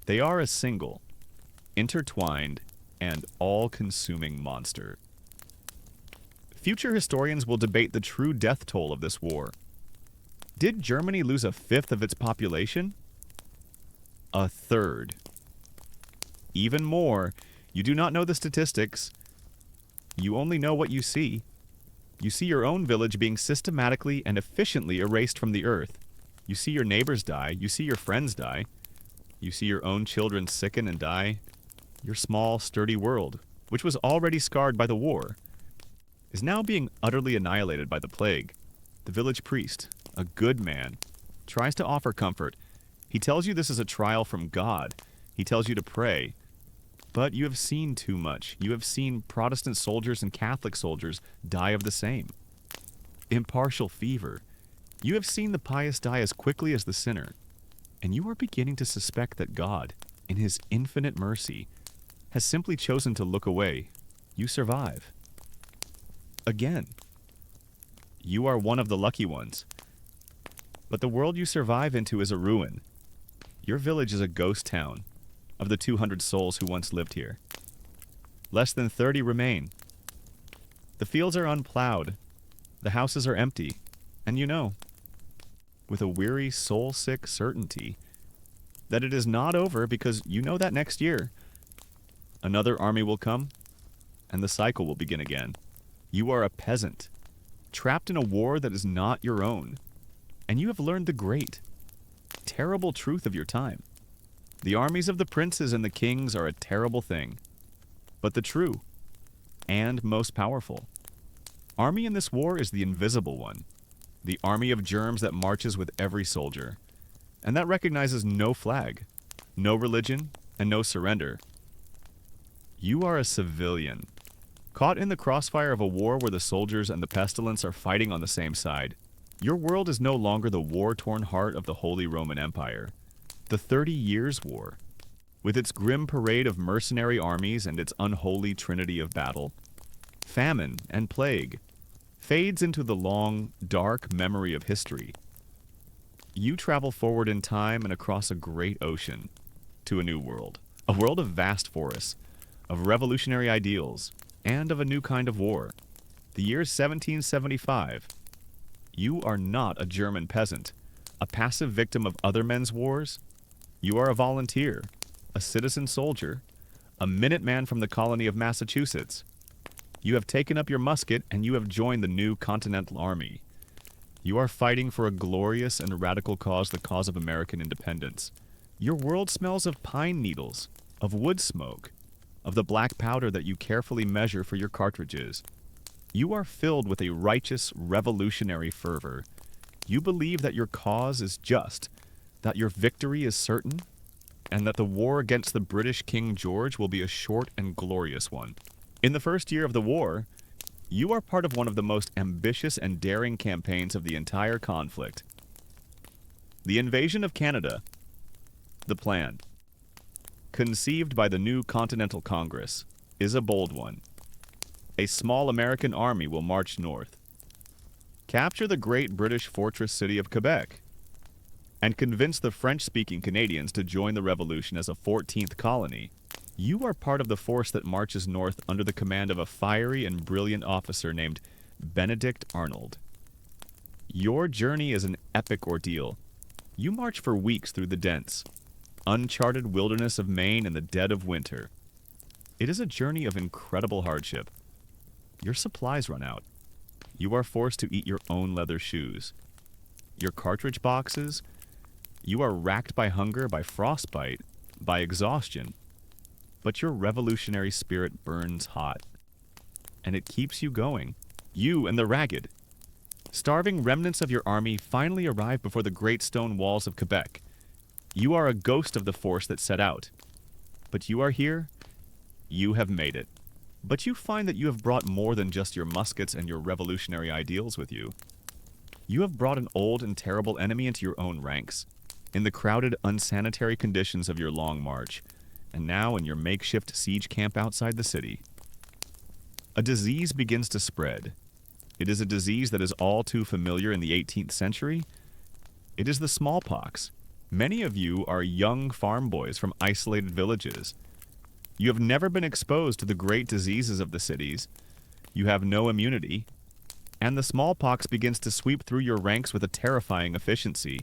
They are a single, intertwined, and all-consuming monster. Future historians will debate the true death toll of this war. Did Germany lose 1/5 of its population? 1/3. Even more, you do not know the statistics. You only know what you see. You see your own village being systematically and efficiently erased from the earth. You see your neighbors die. You see your friends die. You see your own children sicken and die. Your small, sturdy world, which was already scarred by the war, is now being utterly annihilated by the plague. The village priest, a good man, tries to offer comfort. He tells you this is a trial from God. He tells you to pray. But you have seen too much. You have seen Protestant soldiers and Catholic soldiers die of the same. Impartial fever. You have seen the pious die as quickly as the sinner. And you are beginning to suspect that God, in his infinite mercy, has simply chosen to look away. You survive. Again. You are one of the lucky ones. But the world you survive into is a ruin. Your village is a ghost town of the 200 souls who once lived here. Less than 30 remain. The fields are unplowed. The houses are empty. And you know, with a weary, soul-sick certainty, that it is not over, because you know that next year another army will come and the cycle will begin again. You are a peasant, trapped in a war that is not your own, and you have learned the great, terrible truth of your time. The armies of the princes and the kings are a terrible thing, but the true and most powerful army in this war is the invisible one, the army of germs that marches with every soldier, and that recognizes no flag, no religion, and no surrender. You are a civilian, Caught in the crossfire of a war where the soldiers and the pestilence are fighting on the same side, your world is no longer the war-torn heart of the Holy Roman Empire. The 30 Years' War, with its grim parade of mercenary armies and its unholy trinity of battle, famine and plague, fades into the long, dark memory of history. You travel forward in time and across a great ocean to a new world, a world of vast forests, of revolutionary ideals, and of a new kind of war. The year 1775. You are not a German peasant, a passive victim of other men's wars. You are a volunteer, a citizen soldier, a Minuteman from the colony of Massachusetts. You have taken up your musket and you have joined the new Continental Army. You are fighting for a glorious and radical cause, the cause of American independence. Your world smells of pine needles, of wood smoke, of the black powder that you carefully measure for your cartridges. You are filled with a righteous, revolutionary fervor. You believe that your cause is just, that your victory is certain, and that the war against the British King George will be a short and glorious one. In the first year of the war, you are part of one of the most ambitious and daring campaigns of the entire conflict. The invasion of Canada. The plan, conceived by the new Continental Congress, is a bold one. A small American army will march north, capture the great British fortress city of Quebec, and convince the French-speaking Canadians to join the revolution as a 14th colony. You are part of the force that marches north under the command of a fiery and brilliant officer named Benedict Arnold. Your journey is an epic ordeal. You march for weeks through the dense, uncharted wilderness of Maine in the dead of winter. It is a journey of incredible hardship. Your supplies run out. You are forced to eat your own leather shoes. Your cartridge boxes. You are racked by hunger, by frostbite, by exhaustion. But your revolutionary spirit burns hot, and it keeps you going. You and the ragged, starving remnants of your army finally arrive before the great stone walls of Quebec. You are a ghost of the force that set out. But you are here. You have made it. But you find that you have brought more than just your muskets and your revolutionary ideals with you. You have brought an old and terrible enemy into your own ranks, in the crowded, unsanitary conditions of your long march, and now in your makeshift siege camp outside the city. A disease begins to spread. It is a disease that is all too familiar in the 18th century. It is the smallpox. Many of you are young farm boys from isolated villages. You have never been exposed to the great diseases of the cities. You have no immunity, and the smallpox begins to sweep through your ranks with a terrifying efficiency.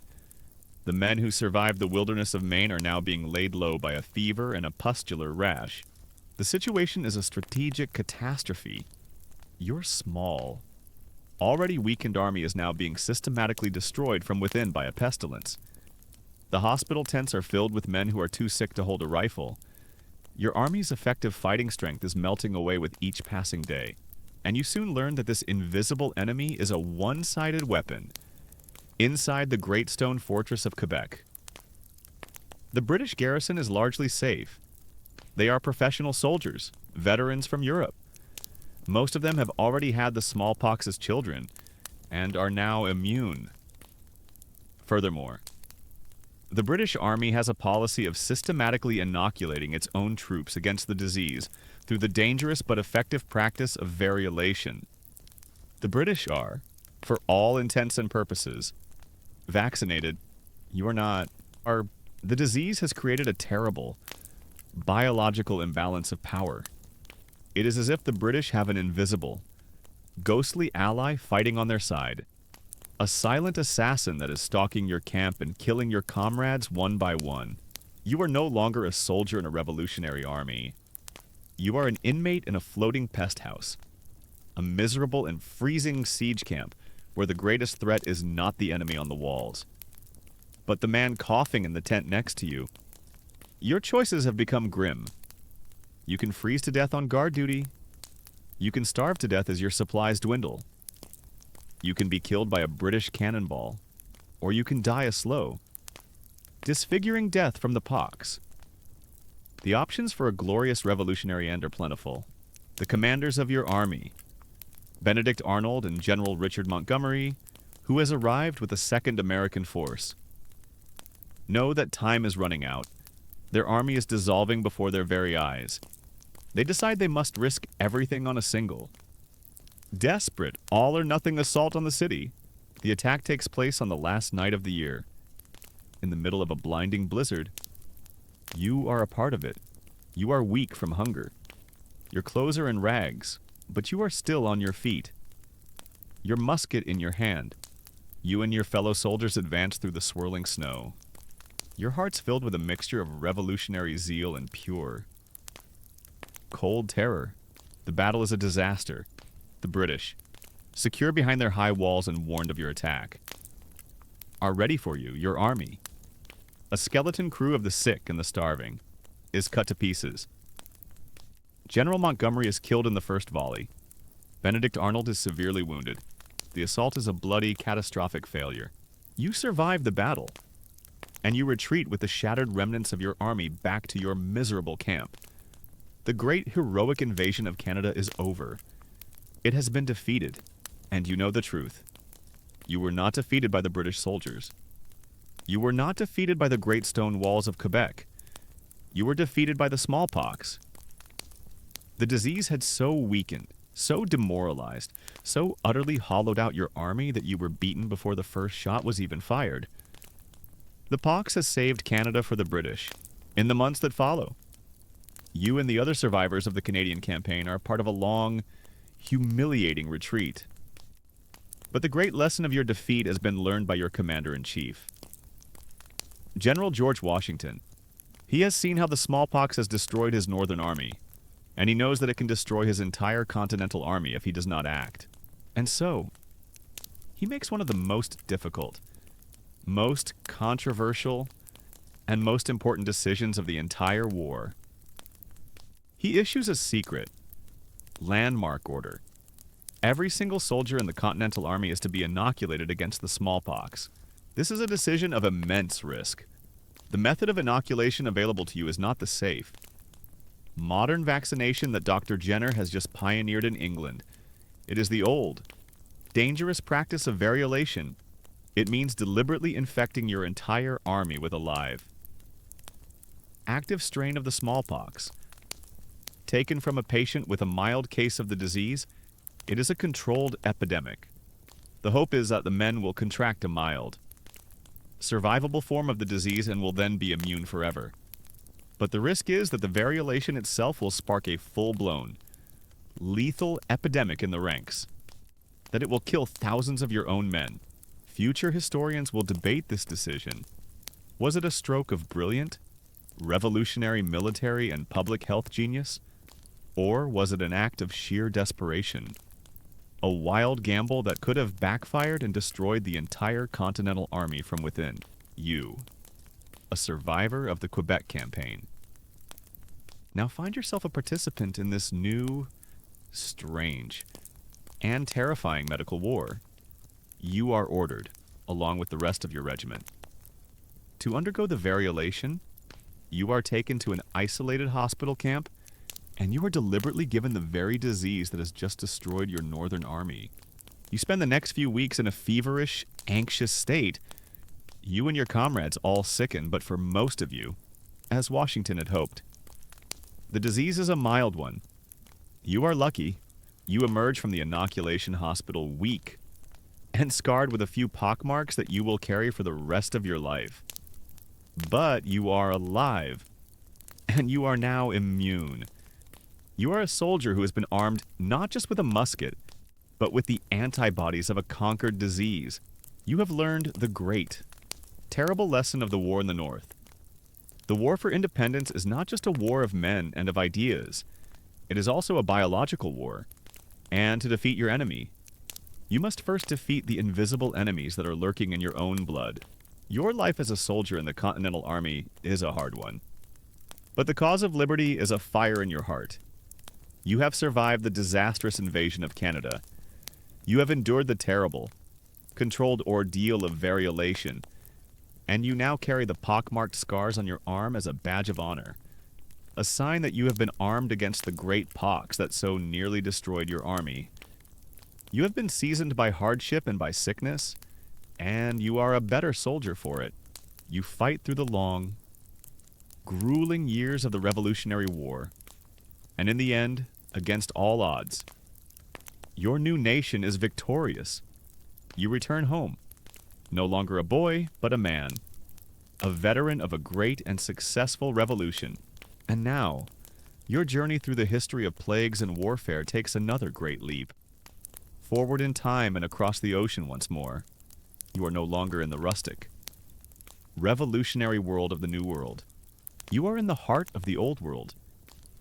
The men who survived the wilderness of Maine are now being laid low by a fever and a pustular rash. The situation is a strategic catastrophe. You're small. Already weakened army is now being systematically destroyed from within by a pestilence. The hospital tents are filled with men who are too sick to hold a rifle. Your army's effective fighting strength is melting away with each passing day, and you soon learn that this invisible enemy is a one-sided weapon inside the great stone fortress of Quebec. The British garrison is largely safe. They are professional soldiers, veterans from Europe. Most of them have already had the smallpox as children and are now immune. Furthermore, the British Army has a policy of systematically inoculating its own troops against the disease through the dangerous but effective practice of variolation. The British are, for all intents and purposes, vaccinated. You are not. The disease has created a terrible biological imbalance of power. It is as if the British have an invisible, ghostly ally fighting on their side. A silent assassin that is stalking your camp and killing your comrades one by one. You are no longer a soldier in a revolutionary army. You are an inmate in a floating pest house. A miserable and freezing siege camp where the greatest threat is not the enemy on the walls, but the man coughing in the tent next to you. Your choices have become grim. You can freeze to death on guard duty. You can starve to death as your supplies dwindle. You can be killed by a British cannonball, or you can die a slow, disfiguring death from the pox. The options for a glorious revolutionary end are plentiful. The commanders of your army, Benedict Arnold and General Richard Montgomery, who has arrived with a second American force. Know that time is running out. Their army is dissolving before their very eyes. They decide they must risk everything on a single. Desperate, all-or-nothing assault on the city. The attack takes place on the last night of the year. In the middle of a blinding blizzard. You are a part of it. You are weak from hunger. Your clothes are in rags, but you are still on your feet. Your musket in your hand. You and your fellow soldiers advance through the swirling snow. Your heart's filled with a mixture of revolutionary zeal and pure cold terror. The battle is a disaster. The British, secure behind their high walls and warned of your attack, are ready for you, your army. A skeleton crew of the sick and the starving is cut to pieces. General Montgomery is killed in the first volley. Benedict Arnold is severely wounded. The assault is a bloody, catastrophic failure. You survive the battle, and you retreat with the shattered remnants of your army back to your miserable camp. The great heroic invasion of Canada is over. It has been defeated, and you know the truth. You were not defeated by the British soldiers. You were not defeated by the great stone walls of Quebec. You were defeated by the smallpox. The disease had so weakened, so demoralized, so utterly hollowed out your army that you were beaten before the first shot was even fired. The pox has saved Canada for the British. In the months that follow, you and the other survivors of the Canadian campaign are part of a long, humiliating retreat. But the great lesson of your defeat has been learned by your commander-in-chief, General George Washington. He has seen how the smallpox has destroyed his northern army, and he knows that it can destroy his entire continental army if he does not act. And so, he makes one of the most difficult, most controversial, and most important decisions of the entire war. He issues a secret, landmark order. Every single soldier in the Continental Army is to be inoculated against the smallpox. This is a decision of immense risk. The method of inoculation available to you is not the safe, modern vaccination that Dr. Jenner has just pioneered in England. It is the old, dangerous practice of variolation. It means deliberately infecting your entire army with a live, active strain of the smallpox. Taken from a patient with a mild case of the disease, it is a controlled epidemic. The hope is that the men will contract a mild, survivable form of the disease and will then be immune forever. But the risk is that the variolation itself will spark a full-blown, lethal epidemic in the ranks, that it will kill thousands of your own men. Future historians will debate this decision. Was it a stroke of brilliant, revolutionary military and public health genius? Or was it an act of sheer desperation? A wild gamble that could have backfired and destroyed the entire Continental Army from within. You, a survivor of the Quebec campaign. Now find yourself a participant in this new, strange, and terrifying medical war. You are ordered, along with the rest of your regiment, to undergo the variolation. You are taken to an isolated hospital camp, and you are deliberately given the very disease that has just destroyed your northern army. You spend the next few weeks in a feverish, anxious state. You and your comrades all sicken, but for most of you, as Washington had hoped, the disease is a mild one. You are lucky. You emerge from the inoculation hospital weak and scarred with a few pockmarks that you will carry for the rest of your life. But you are alive, and you are now immune. You are a soldier who has been armed not just with a musket, but with the antibodies of a conquered disease. You have learned the great, terrible lesson of the war in the North. The war for independence is not just a war of men and of ideas. It is also a biological war. And to defeat your enemy, you must first defeat the invisible enemies that are lurking in your own blood. Your life as a soldier in the Continental Army is a hard one. But the cause of liberty is a fire in your heart. You have survived the disastrous invasion of Canada. You have endured the terrible, controlled ordeal of variolation, and you now carry the pockmarked scars on your arm as a badge of honor, a sign that you have been armed against the great pox that so nearly destroyed your army. You have been seasoned by hardship and by sickness, and you are a better soldier for it. You fight through the long, grueling years of the Revolutionary War, and in the end, against all odds, your new nation is victorious. You return home, no longer a boy, but a man, a veteran of a great and successful revolution. And now, your journey through the history of plagues and warfare takes another great leap. Forward in time and across the ocean once more. You are no longer in the rustic, revolutionary world of the New World. You are in the heart of the Old World,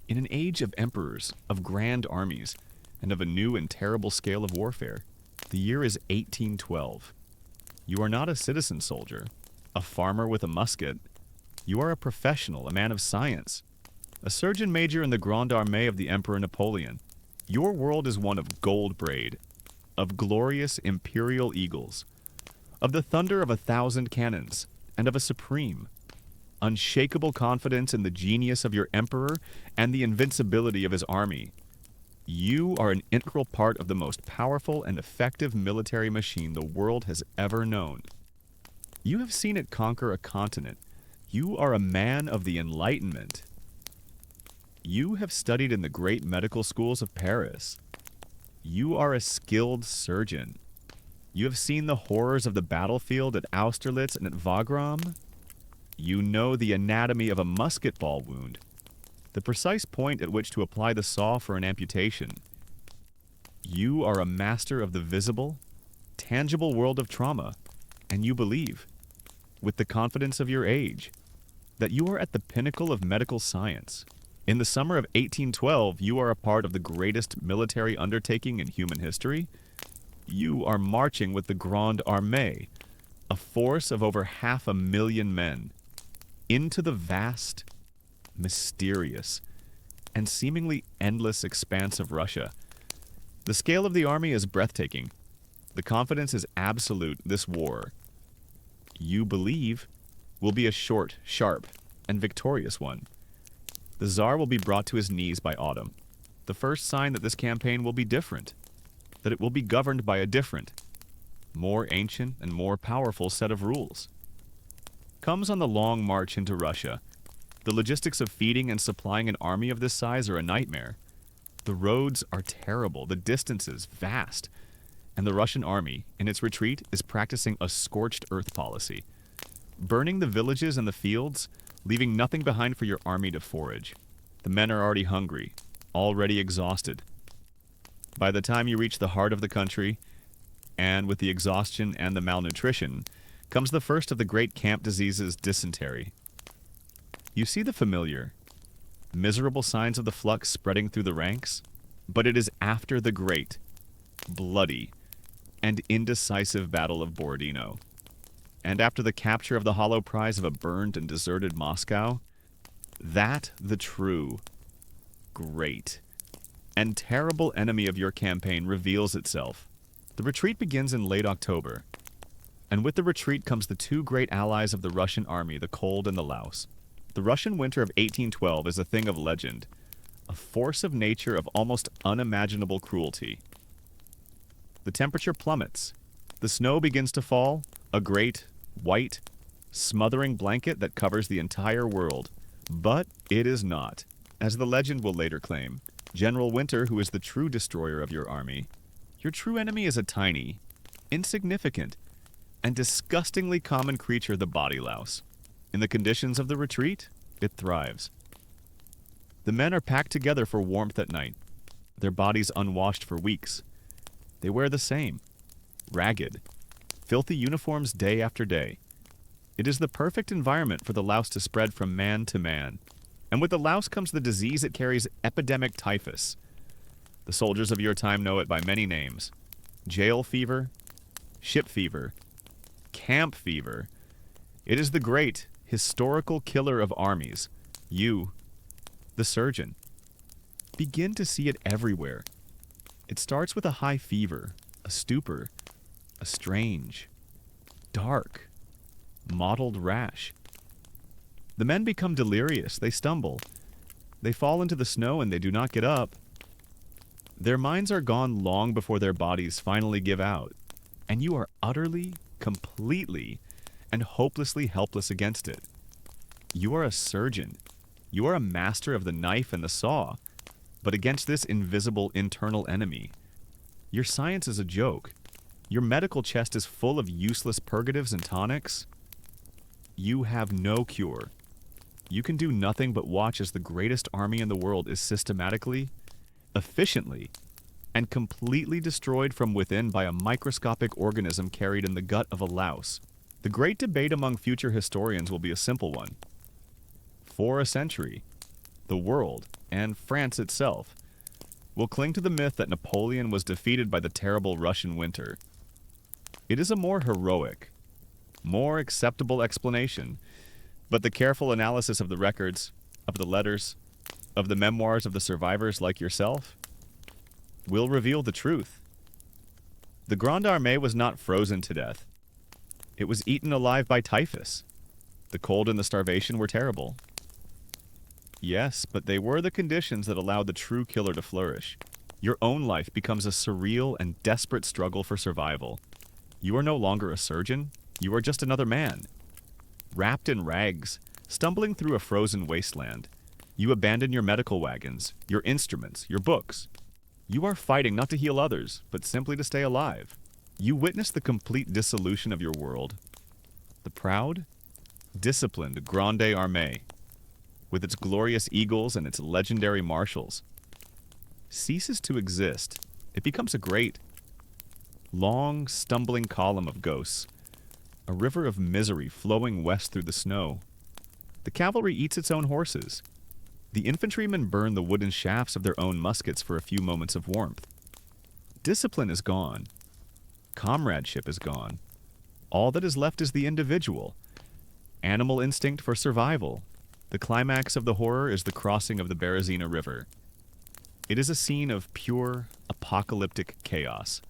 in an age of emperors, of grand armies, and of a new and terrible scale of warfare. The year is 1812. You are not a citizen soldier, a farmer with a musket. You are a professional, a man of science, a surgeon major in the Grande Armée of the Emperor Napoleon. Your world is one of gold braid, of glorious imperial eagles, of the thunder of 1,000 cannons, and of a supreme, unshakable confidence in the genius of your emperor and the invincibility of his army. You are an integral part of the most powerful and effective military machine the world has ever known. You have seen it conquer a continent. You are a man of the Enlightenment. You have studied in the great medical schools of Paris. You are a skilled surgeon. You have seen the horrors of the battlefield at Austerlitz and at Wagram. You know the anatomy of a musket ball wound, the precise point at which to apply the saw for an amputation. You are a master of the visible, tangible world of trauma, and you believe, with the confidence of your age, that you are at the pinnacle of medical science. In the summer of 1812, you are a part of the greatest military undertaking in human history. You are marching with the Grande Armée, a force of over 500,000 men, into the vast, mysterious, and seemingly endless expanse of Russia. The scale of the army is breathtaking. The confidence is absolute. This war, you believe, will be a short, sharp, and victorious one. The Tsar will be brought to his knees by autumn. The first sign that this campaign will be different, that it will be governed by a different, more ancient and more powerful set of rules, comes on the long march into Russia. The logistics of feeding and supplying an army of this size are a nightmare. The roads are terrible, the distances vast, and the Russian army, in its retreat, is practicing a scorched earth policy, burning the villages and the fields, leaving nothing behind for your army to forage. The men are already hungry, already exhausted. By the time you reach the heart of the country, and with the exhaustion and the malnutrition, comes the first of the great camp diseases, dysentery. You see the familiar, miserable signs of the flux spreading through the ranks, but it is after the great, bloody, and indecisive Battle of Borodino, and after the capture of the hollow prize of a burned and deserted Moscow, that the true, great, and terrible enemy of your campaign reveals itself. The retreat begins in late October, and with the retreat comes the two great allies of the Russian army, the cold and the louse. The Russian winter of 1812 is a thing of legend, a force of nature of almost unimaginable cruelty. The temperature plummets. The snow begins to fall, a great, white, smothering blanket that covers the entire world. But it is not, as the legend will later claim, General Winter, who is the true destroyer of your army. Your true enemy is a tiny, insignificant, and disgustingly common creature, the body louse. In the conditions of the retreat, it thrives. The men are packed together for warmth at night, their bodies unwashed for weeks. They wear the same, ragged, filthy uniforms day after day. It is the perfect environment for the louse to spread from man to man. And with the louse comes the disease it carries, epidemic typhus. The soldiers of your time know it by many names: jail fever, ship fever, camp fever. It is the great, historical killer of armies. You, the surgeon, begin to see it everywhere. It starts with a high fever, a stupor, a strange, dark, mottled rash. The men become delirious, they stumble. They fall into the snow and they do not get up. Their minds are gone long before their bodies finally give out, and you are utterly, completely, and hopelessly helpless against it. You are a surgeon. You are a master of the knife and the saw, but against this invisible internal enemy. Your science is a joke. Your medical chest is full of useless purgatives and tonics. You have no cure. You can do nothing but watch as the greatest army in the world is systematically, efficiently, and completely destroyed from within by a microscopic organism carried in the gut of a louse. The great debate among future historians will be a simple one. For a century, the world, and France itself, will cling to the myth that Napoleon was defeated by the terrible Russian winter. It is a more heroic, more acceptable explanation, but the careful analysis of the records, of the letters, of the memoirs of the survivors like yourself, will reveal the truth. The Grande Armée was not frozen to death. It was eaten alive by typhus. The cold and the starvation were terrible. Yes, but they were the conditions that allowed the true killer to flourish. Your own life becomes a surreal and desperate struggle for survival. You are no longer a surgeon. You are just another man. Wrapped in rags, stumbling through a frozen wasteland. You abandon your medical wagons, your instruments, your books. You are fighting not to heal others, but simply to stay alive. You witness the complete dissolution of your world. The proud, disciplined Grande Armée, with its glorious eagles and its legendary marshals, ceases to exist. It becomes a great, long, stumbling column of ghosts, a river of misery flowing west through the snow. The cavalry eats its own horses. The infantrymen burn the wooden shafts of their own muskets for a few moments of warmth. Discipline is gone. Comradeship is gone. All that is left is the individual. Animal instinct for survival. The climax of the horror is the crossing of the Berezina River. It is a scene of pure, apocalyptic chaos.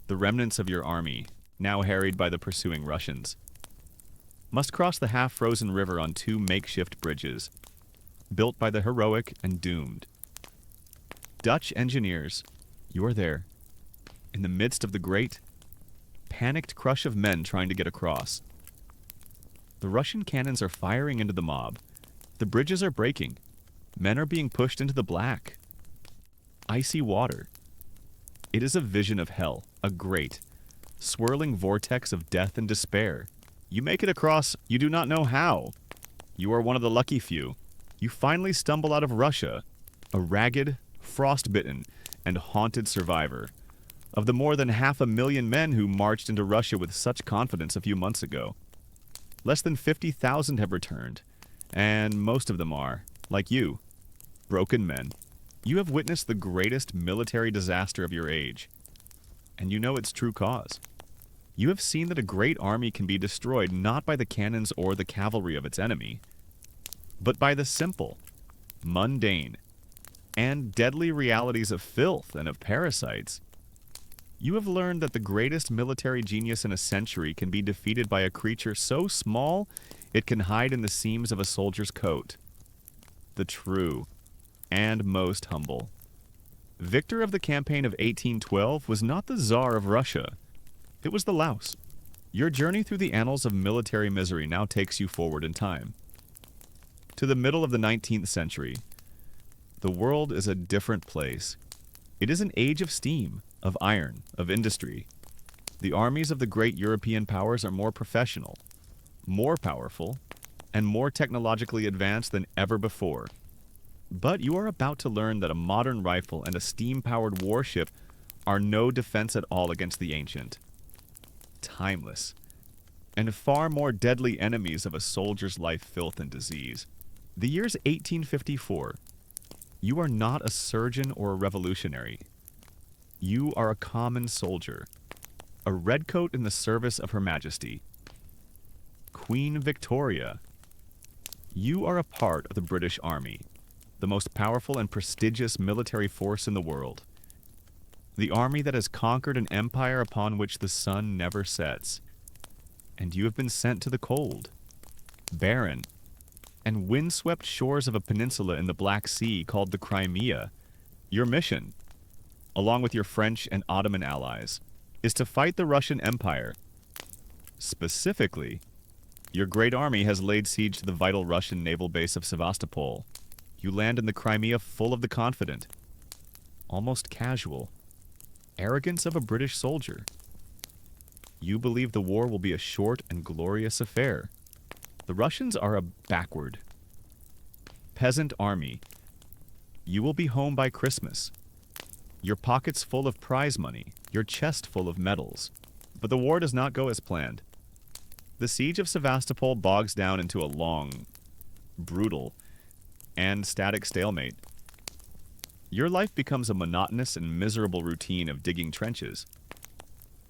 The remnants of your army, now harried by the pursuing Russians, must cross the half-frozen river on two makeshift bridges, built by the heroic and doomed. Dutch engineers, you are there, in the midst of the great, panicked crush of men trying to get across. The Russian cannons are firing into the mob. The bridges are breaking. Men are being pushed into the black. Icy water. It is a vision of hell, a great, swirling vortex of death and despair. You make it across, you do not know how. You are one of the lucky few. You finally stumble out of Russia, a ragged, frostbitten, and haunted survivor of the more than 500,000 men who marched into Russia with such confidence a few months ago. Less than 50,000 have returned, and most of them are, like you, broken men. You have witnessed the greatest military disaster of your age, and you know its true cause. You have seen that a great army can be destroyed not by the cannons or the cavalry of its enemy, but by the simple, mundane, and deadly realities of filth and of parasites. You have learned that the greatest military genius in a century can be defeated by a creature so small it can hide in the seams of a soldier's coat. The true and most humble victor of the campaign of 1812 was not the Tsar of Russia. It was the louse. Your journey through the annals of military misery now takes you forward in time. To the middle of the 19th century, the world is a different place. It is an age of steam, of iron, of industry. The armies of the great European powers are more professional, more powerful, and more technologically advanced than ever before. But you are about to learn that a modern rifle and a steam-powered warship are no defense at all against the ancient, timeless, and far more deadly enemies of a soldier's life, filth, and disease. The year's 1854. You are not a surgeon or a revolutionary. You are a common soldier, a redcoat in the service of Her Majesty, Queen Victoria. You are a part of the British Army, the most powerful and prestigious military force in the world. The army that has conquered an empire upon which the sun never sets. And you have been sent to the cold, barren, and windswept shores of a peninsula in the Black Sea called the Crimea. Your mission, along with your French and Ottoman allies, is to fight the Russian Empire. Specifically, your great army has laid siege to the vital Russian naval base of Sevastopol. You land in the Crimea full of the confident, almost casual, arrogance of a British soldier. You believe the war will be a short and glorious affair. The Russians are a backward, peasant army. You will be home by Christmas. Your pockets full of prize money, your chest full of medals. But the war does not go as planned. The siege of Sevastopol bogs down into a long, brutal, and static stalemate. Your life becomes a monotonous and miserable routine of digging trenches,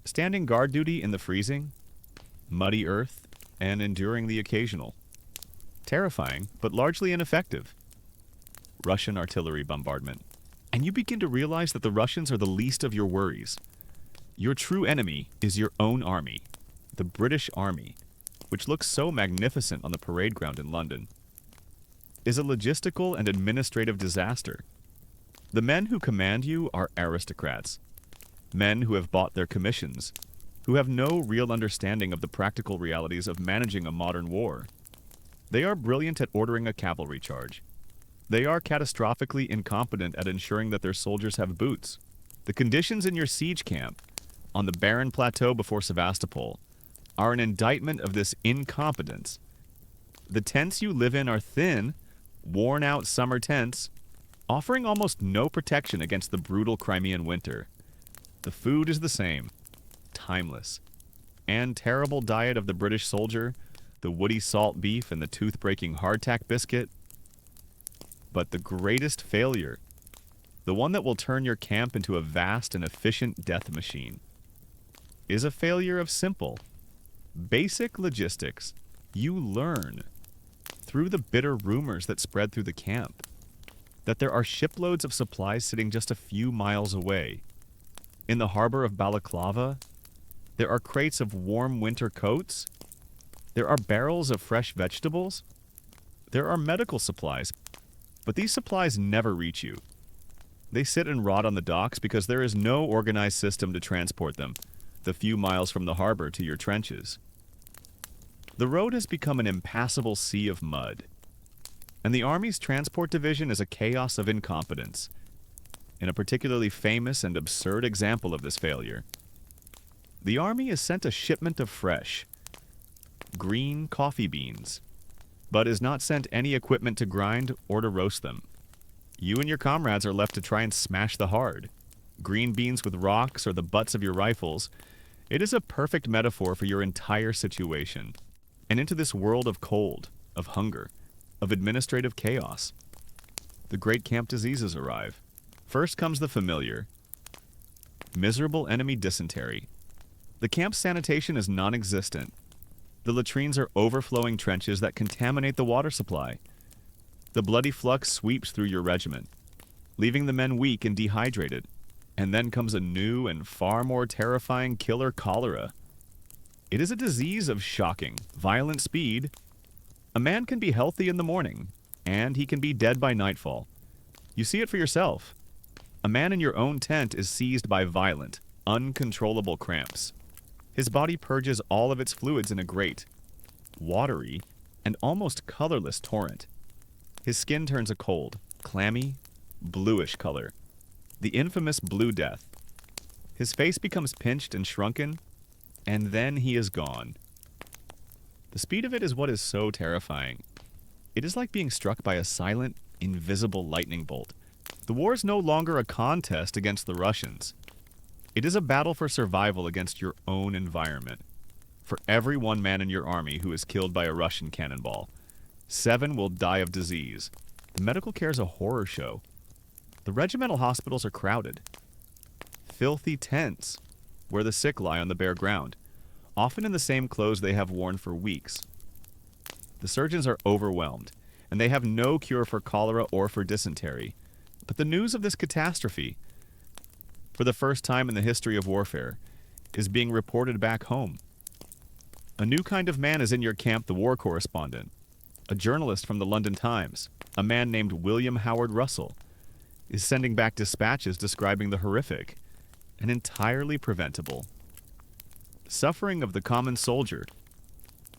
standing guard duty in the freezing, muddy earth, and enduring the occasional, terrifying but largely ineffective, Russian artillery bombardment. And you begin to realize that the Russians are the least of your worries. Your true enemy is your own army, the British Army, which looks so magnificent on the parade ground in London, is a logistical and administrative disaster. The men who command you are aristocrats, men who have bought their commissions, who have no real understanding of the practical realities of managing a modern war. They are brilliant at ordering a cavalry charge. They are catastrophically incompetent at ensuring that their soldiers have boots. The conditions in your siege camp, on the barren plateau before Sevastopol, are an indictment of this incompetence. The tents you live in are thin, worn-out summer tents, offering almost no protection against the brutal Crimean winter. The food is the same, timeless, and terrible diet of the British soldier, the woody salt beef and the tooth-breaking hardtack biscuit. But the greatest failure, the one that will turn your camp into a vast and efficient death machine, is a failure of simple, basic logistics. You learn, through the bitter rumors that spread through the camp, that there are shiploads of supplies sitting just a few miles away. In the harbor of Balaclava, there are crates of warm winter coats. There are barrels of fresh vegetables. There are medical supplies. But these supplies never reach you. They sit and rot on the docks because there is no organized system to transport them the few miles from the harbor to your trenches. The road has become an impassable sea of mud, and the Army's transport division is a chaos of incompetence. In a particularly famous and absurd example of this failure, the Army is sent a shipment of fresh, green coffee beans, but is not sent any equipment to grind or to roast them. You and your comrades are left to try and smash the hard, green beans with rocks or the butts of your rifles. It is a perfect metaphor for your entire situation. And into this world of cold, of hunger, of administrative chaos, the great camp diseases arrive. First comes the familiar, miserable enemy dysentery. The camp's sanitation is non-existent. The latrines are overflowing trenches that contaminate the water supply. The bloody flux sweeps through your regiment, leaving the men weak and dehydrated. And then comes a new and far more terrifying killer cholera. It is a disease of shocking, violent speed. A man can be healthy in the morning, and he can be dead by nightfall. You see it for yourself. A man in your own tent is seized by violent, uncontrollable cramps. His body purges all of its fluids in a great, watery, and almost colorless torrent. His skin turns a cold, clammy, bluish color. The infamous Blue Death. His face becomes pinched and shrunken, and then he is gone. The speed of it is what is so terrifying. It is like being struck by a silent, invisible lightning bolt. The war is no longer a contest against the Russians. It is a battle for survival against your own environment. For every one man in your army who is killed by a Russian cannonball, 7 will die of disease. The medical care is a horror show. The regimental hospitals are crowded. Filthy tents, where the sick lie on the bare ground, often in the same clothes they have worn for weeks. The surgeons are overwhelmed, and they have no cure for cholera or for dysentery. But the news of this catastrophe, for the first time in the history of warfare, is being reported back home. A new kind of man is in your camp, the war correspondent. A journalist from the London Times, a man named William Howard Russell, is sending back dispatches describing the horrific and entirely preventable suffering of the common soldier.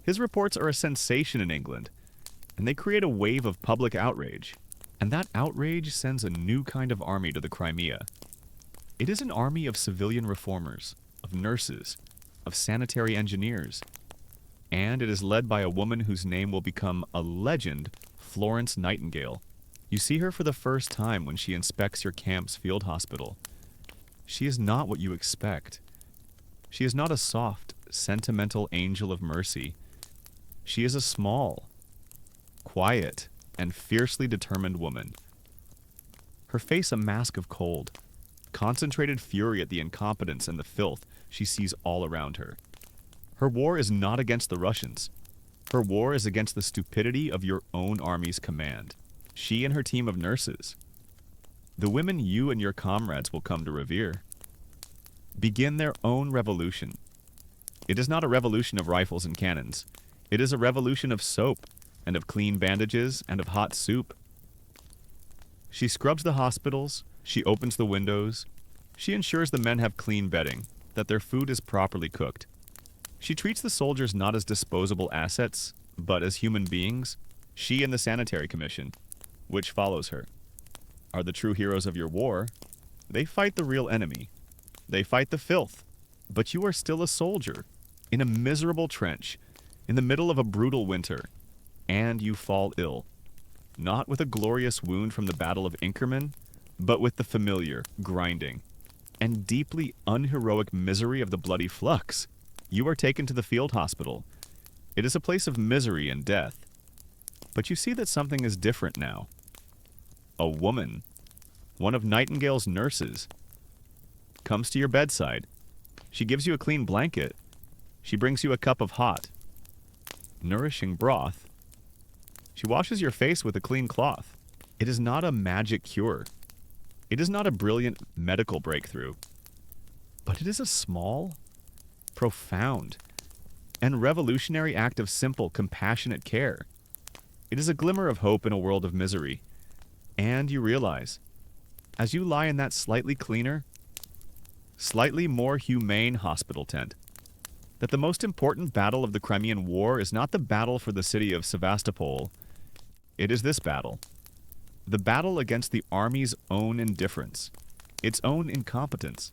His reports are a sensation in England, and they create a wave of public outrage. And that outrage sends a new kind of army to the Crimea. It is an army of civilian reformers, of nurses, of sanitary engineers, and it is led by a woman whose name will become a legend, Florence Nightingale. You see her for the first time when she inspects your camp's field hospital. She is not what you expect. She is not a soft, sentimental angel of mercy. She is a small, quiet, and fiercely determined woman. Her face a mask of cold, concentrated fury at the incompetence and the filth she sees all around her. Her war is not against the Russians. Her war is against the stupidity of your own army's command. She and her team of nurses, the women you and your comrades will come to revere, begin their own revolution. It is not a revolution of rifles and cannons. It is a revolution of soap and of clean bandages and of hot soup. She scrubs the hospitals, she opens the windows, she ensures the men have clean bedding, that their food is properly cooked. She treats the soldiers not as disposable assets, but as human beings. She and the Sanitary Commission, which follows her, are the true heroes of your war. They fight the real enemy. They fight the filth. But you are still a soldier, in a miserable trench, in the middle of a brutal winter, and you fall ill. Not with a glorious wound from the Battle of Inkerman, but with the familiar, grinding, and deeply unheroic misery of the bloody flux. You are taken to the field hospital. It is a place of misery and death. But you see that something is different now. A woman, one of Nightingale's nurses, comes to your bedside. She gives you a clean blanket. She brings you a cup of hot, nourishing broth. She washes your face with a clean cloth. It is not a magic cure. It is not a brilliant medical breakthrough. But it is a small, profound, and revolutionary act of simple, compassionate care. It is a glimmer of hope in a world of misery. And you realize, as you lie in that slightly cleaner, slightly more humane hospital tent, that the most important battle of the Crimean War is not the battle for the city of Sevastopol. It is this battle. The battle against the army's own indifference, its own incompetence.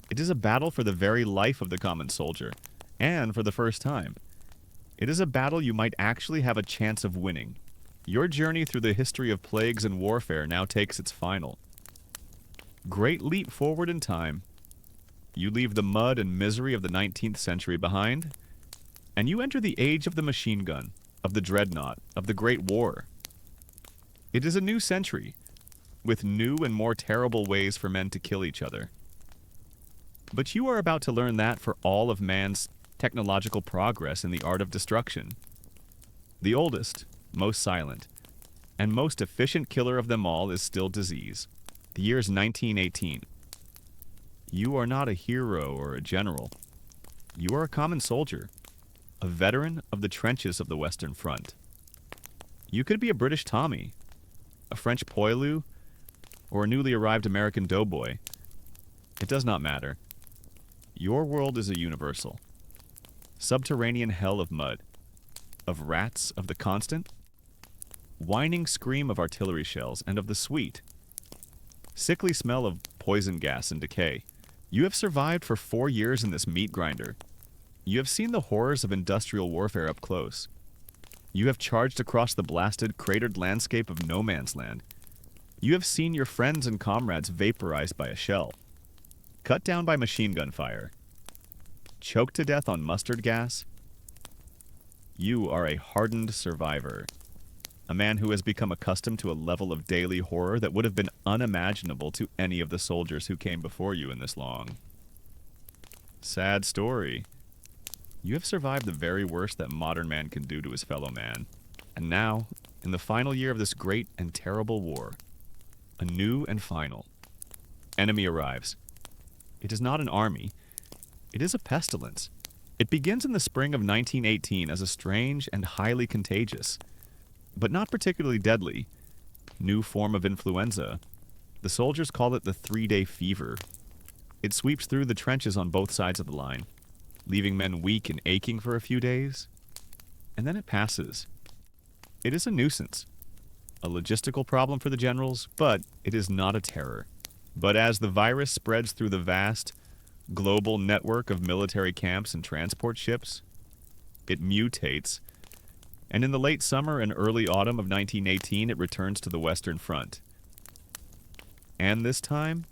It is a battle for the very life of the common soldier, and for the first time. It is a battle you might actually have a chance of winning. Your journey through the history of plagues and warfare now takes its final. Great leap forward in time. You leave the mud and misery of the 19th century behind, and you enter the age of the machine gun, of the dreadnought, of the Great War. It is a new century, with new and more terrible ways for men to kill each other. But you are about to learn that for all of man's technological progress in the art of destruction. The oldest, most silent, and most efficient killer of them all is still disease. The year is 1918. You are not a hero or a general. You are a common soldier, a veteran of the trenches of the Western Front. You could be a British Tommy, a French poilu, or a newly arrived American doughboy. It does not matter. Your world is a universal. Subterranean hell of mud, of rats, of the constant, whining scream of artillery shells, and of the sweet, sickly smell of poison gas and decay. You have survived for 4 years in this meat grinder. You have seen the horrors of industrial warfare up close. You have charged across the blasted, cratered landscape of no man's land. You have seen your friends and comrades vaporized by a shell, cut down by machine gun fire, choked to death on mustard gas. You are a hardened survivor, a man who has become accustomed to a level of daily horror that would have been unimaginable to any of the soldiers who came before you in this long, sad story. You have survived the very worst that modern man can do to his fellow man. And now, in the final year of this great and terrible war, a new and final enemy arrives. It is not an army. It is a pestilence. It begins in the spring of 1918 as a strange and highly contagious, but not particularly deadly, new form of influenza. The soldiers call it the 3-day fever. It sweeps through the trenches on both sides of the line, leaving men weak and aching for a few days, and then it passes. It is a nuisance, a logistical problem for the generals, but it is not a terror. But as the virus spreads through the vast, global network of military camps and transport ships, it mutates, and in the late summer and early autumn of 1918, it returns to the Western Front. And this time,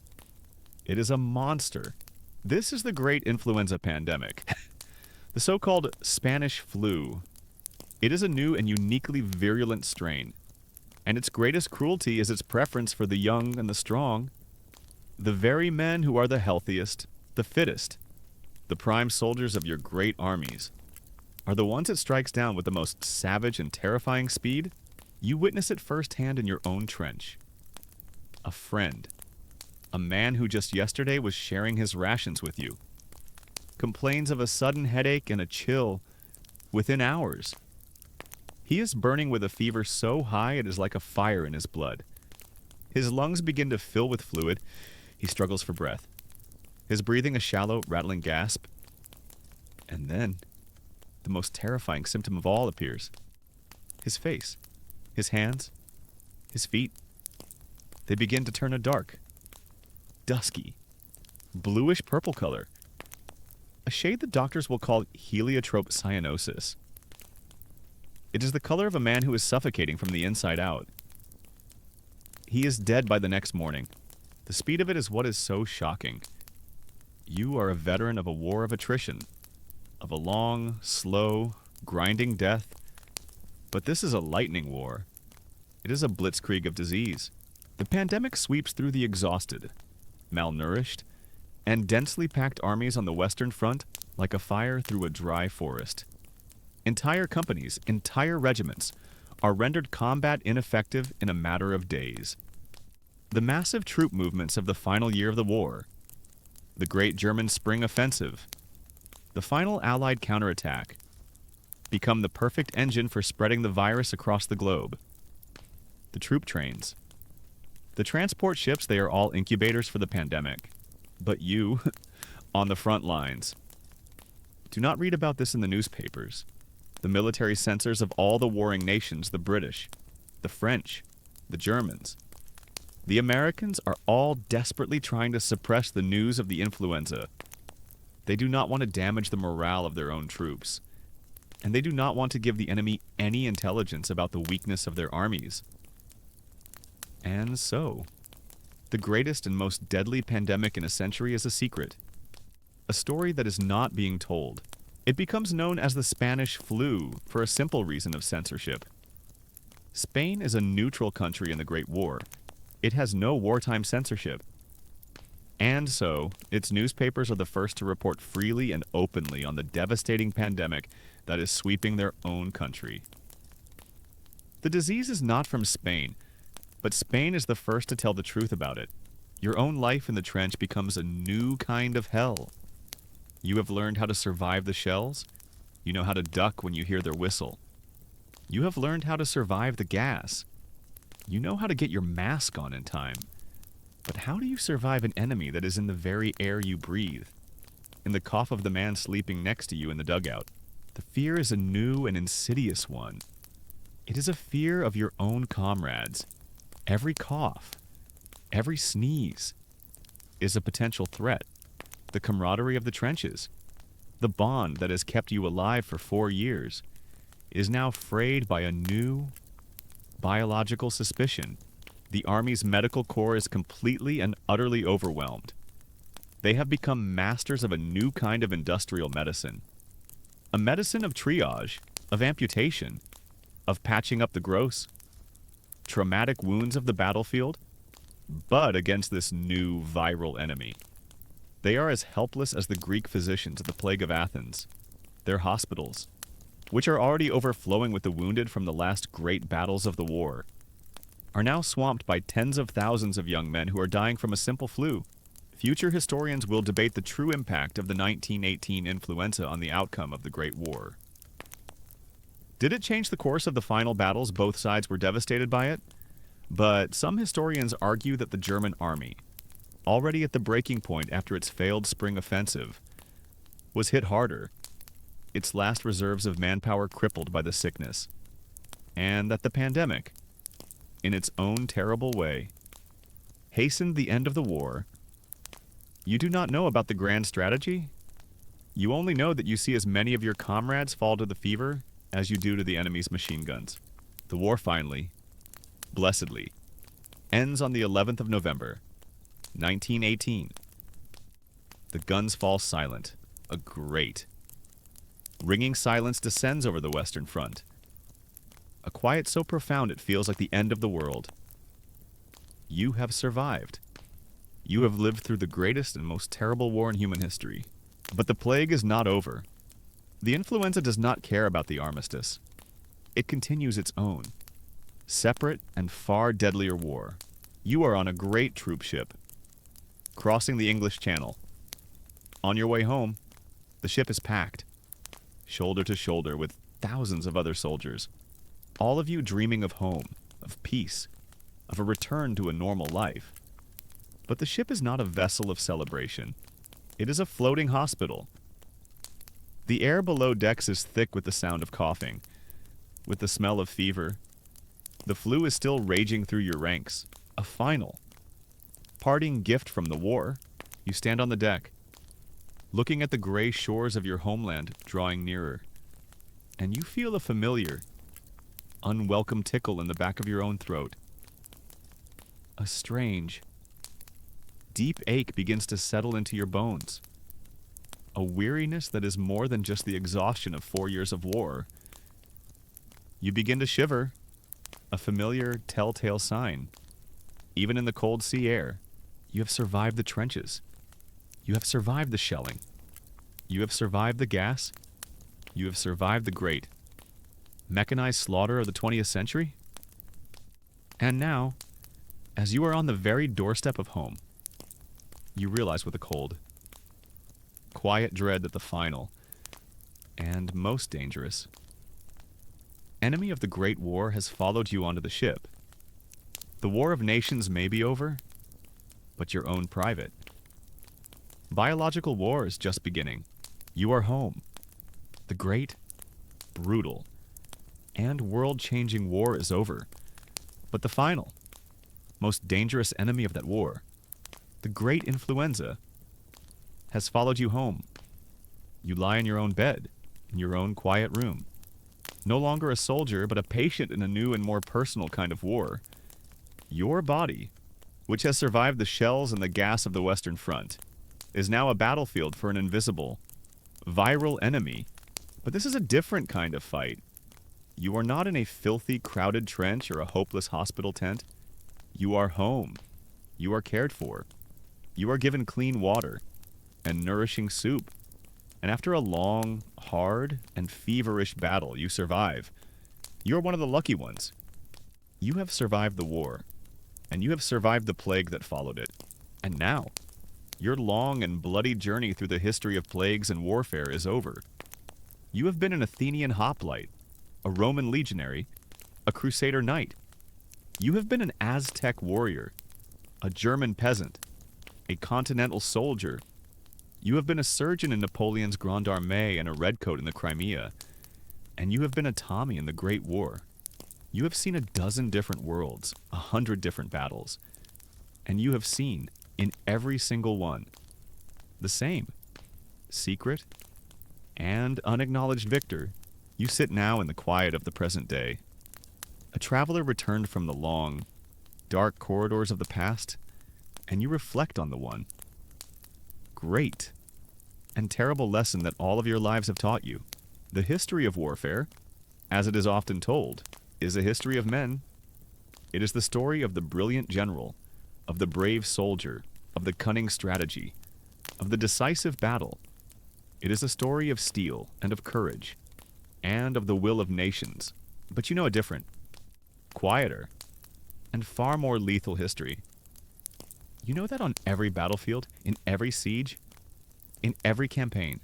it is a monster. This is the great influenza pandemic, the so-called Spanish flu. It is a new and uniquely virulent strain, and its greatest cruelty is its preference for the young and the strong, the very men who are the healthiest, the fittest, the prime soldiers of your great armies, are the ones it strikes down with the most savage and terrifying speed. You witness it firsthand in your own trench. A friend, a man who just yesterday was sharing his rations with you, complains of a sudden headache and a chill within hours. He is burning with a fever so high it is like a fire in his blood. His lungs begin to fill with fluid. He struggles for breath, his breathing a shallow, rattling gasp. And then, the most terrifying symptom of all appears. His face, his hands, his feet, they begin to turn a dark, dusky, bluish purple color, a shade the doctors will call heliotrope cyanosis. It is the color of a man who is suffocating from the inside out. He is dead by the next morning. The speed of it is what is so shocking. You are a veteran of a war of attrition, of a long, slow, grinding death, but this is a lightning war. It is a blitzkrieg of disease. The pandemic sweeps through the exhausted, malnourished, and densely packed armies on the Western Front like a fire through a dry forest. Entire companies, entire regiments, are rendered combat ineffective in a matter of days. The massive troop movements of the final year of the war, the great German spring offensive, the final Allied counterattack, become the perfect engine for spreading the virus across the globe. The troop trains, the transport ships, they are all incubators for the pandemic. But you, on the front lines, do not read about this in the newspapers. The military censors of all the warring nations, the British, the French, the Germans, the Americans are all desperately trying to suppress the news of the influenza. They do not want to damage the morale of their own troops, and they do not want to give the enemy any intelligence about the weakness of their armies. And so, the greatest and most deadly pandemic in a century is a secret, a story that is not being told. It becomes known as the Spanish flu for a simple reason of censorship. Spain is a neutral country in the Great War. It has no wartime censorship. And so, its newspapers are the first to report freely and openly on the devastating pandemic that is sweeping their own country. The disease is not from Spain, but Spain is the first to tell the truth about it. Your own life in the trench becomes a new kind of hell. You have learned how to survive the shells. You know how to duck when you hear their whistle. You have learned how to survive the gas. You know how to get your mask on in time. But how do you survive an enemy that is in the very air you breathe? In the cough of the man sleeping next to you in the dugout? The fear is a new and insidious one. It is a fear of your own comrades. Every cough, every sneeze is a potential threat. The camaraderie of the trenches, the bond that has kept you alive for 4 years, is now frayed by a new biological suspicion. The Army's medical corps is completely and utterly overwhelmed. They have become masters of a new kind of industrial medicine. A medicine of triage, of amputation, of patching up the gross, traumatic wounds of the battlefield, but against this new viral enemy. They are as helpless as the Greek physicians at the plague of Athens. Their hospitals, which are already overflowing with the wounded from the last great battles of the war, are now swamped by tens of thousands of young men who are dying from a simple flu. Future historians will debate the true impact of the 1918 influenza on the outcome of the Great War. Did it change the course of the final battles? Both sides were devastated by it, but some historians argue that the German army, already at the breaking point after its failed spring offensive, was hit harder, its last reserves of manpower crippled by the sickness, and that the pandemic, in its own terrible way, hastened the end of the war. You do not know about the grand strategy? You only know that you see as many of your comrades fall to the fever as you do to the enemy's machine guns. The war finally, blessedly, ends on the 11th of November, 1918. The guns fall silent, a great, ringing silence descends over the Western Front. A quiet so profound it feels like the end of the world. You have survived. You have lived through the greatest and most terrible war in human history. But the plague is not over. The influenza does not care about the armistice. It continues its own, separate and far deadlier war. You are on a great troop ship, crossing the English Channel. On your way home, the ship is packed, shoulder to shoulder with thousands of other soldiers, all of you dreaming of home, of peace, of a return to a normal life. But the ship is not a vessel of celebration. It is a floating hospital. The air below decks is thick with the sound of coughing, with the smell of fever. The flu is still raging through your ranks. A final, parting gift from the war. You stand on the deck, looking at the gray shores of your homeland drawing nearer, and you feel a familiar, unwelcome tickle in the back of your own throat. A strange, deep ache begins to settle into your bones. A weariness that is more than just the exhaustion of 4 years of war. You begin to shiver, a familiar telltale sign. Even in the cold sea air, you have survived the trenches. You have survived the shelling. You have survived the gas. You have survived the great, mechanized slaughter of the 20th century. And now, as you are on the very doorstep of home, you realize with a cold, quiet dread that the final, and most dangerous, enemy of the Great War has followed you onto the ship. The War of Nations may be over, but your own private. Biological war is just beginning. You are home. The great, brutal, and world-changing war is over. But the final, most dangerous enemy of that war, the great influenza, has followed you home. You lie in your own bed, in your own quiet room. No longer a soldier, but a patient in a new and more personal kind of war. Your body, which has survived the shells and the gas of the Western Front, is now a battlefield for an invisible, viral enemy. But this is a different kind of fight. You are not in a filthy, crowded trench or a hopeless hospital tent. You are home. You are cared for. You are given clean water and nourishing soup. And after a long, hard, and feverish battle, you survive. You're one of the lucky ones. You have survived the war, and you have survived the plague that followed it. And now, your long and bloody journey through the history of plagues and warfare is over. You have been an Athenian hoplite, a Roman legionary, a crusader knight. You have been an Aztec warrior, a German peasant, a continental soldier. You have been a surgeon in Napoleon's Grande Armée and a redcoat in the Crimea. And you have been a Tommy in the Great War. You have seen a dozen different worlds, 100 different battles. And you have seen, in every single one, the same. Secret and unacknowledged victor, you sit now in the quiet of the present day. A traveler returned from the long, dark corridors of the past, and you reflect on the one great and terrible lesson that all of your lives have taught you. The history of warfare, as it is often told, is a history of men. It is the story of the brilliant general, of the brave soldier, of the cunning strategy, of the decisive battle. It is a story of steel and of courage, and of the will of nations. But you know a different, quieter, and far more lethal history. You know that on every battlefield, in every siege, in every campaign,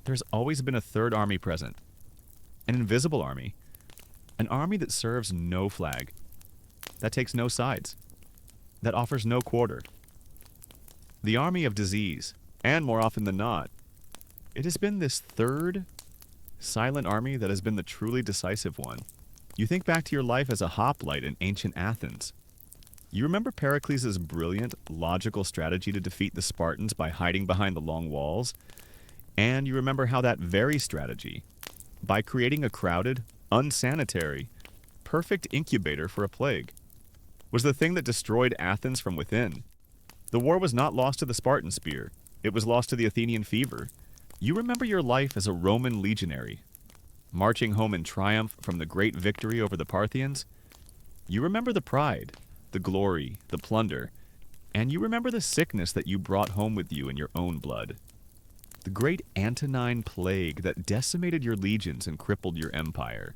there's always been a third army present. An invisible army. An army that serves no flag, that takes no sides, that offers no quarter. The army of disease, and more often than not, it has been this third silent army that has been the truly decisive one. You think back to your life as a hoplite in ancient Athens. You remember Pericles' brilliant, logical strategy to defeat the Spartans by hiding behind the long walls? And you remember how that very strategy, by creating a crowded, unsanitary, perfect incubator for a plague, was the thing that destroyed Athens from within. The war was not lost to the Spartan spear. It was lost to the Athenian fever. You remember your life as a Roman legionary, marching home in triumph from the great victory over the Parthians. You remember the pride, the glory, the plunder, and you remember the sickness that you brought home with you in your own blood. The great Antonine plague that decimated your legions and crippled your empire.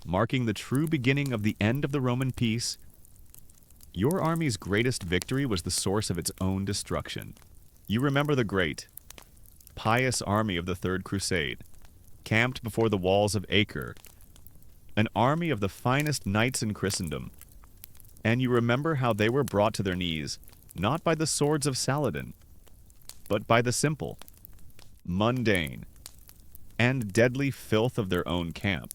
Marking the true beginning of the end of the Roman peace, your army's greatest victory was the source of its own destruction. You remember the great, pious army of the Third Crusade, camped before the walls of Acre, an army of the finest knights in Christendom. And you remember how they were brought to their knees, not by the swords of Saladin, but by the simple, mundane, and deadly filth of their own camp.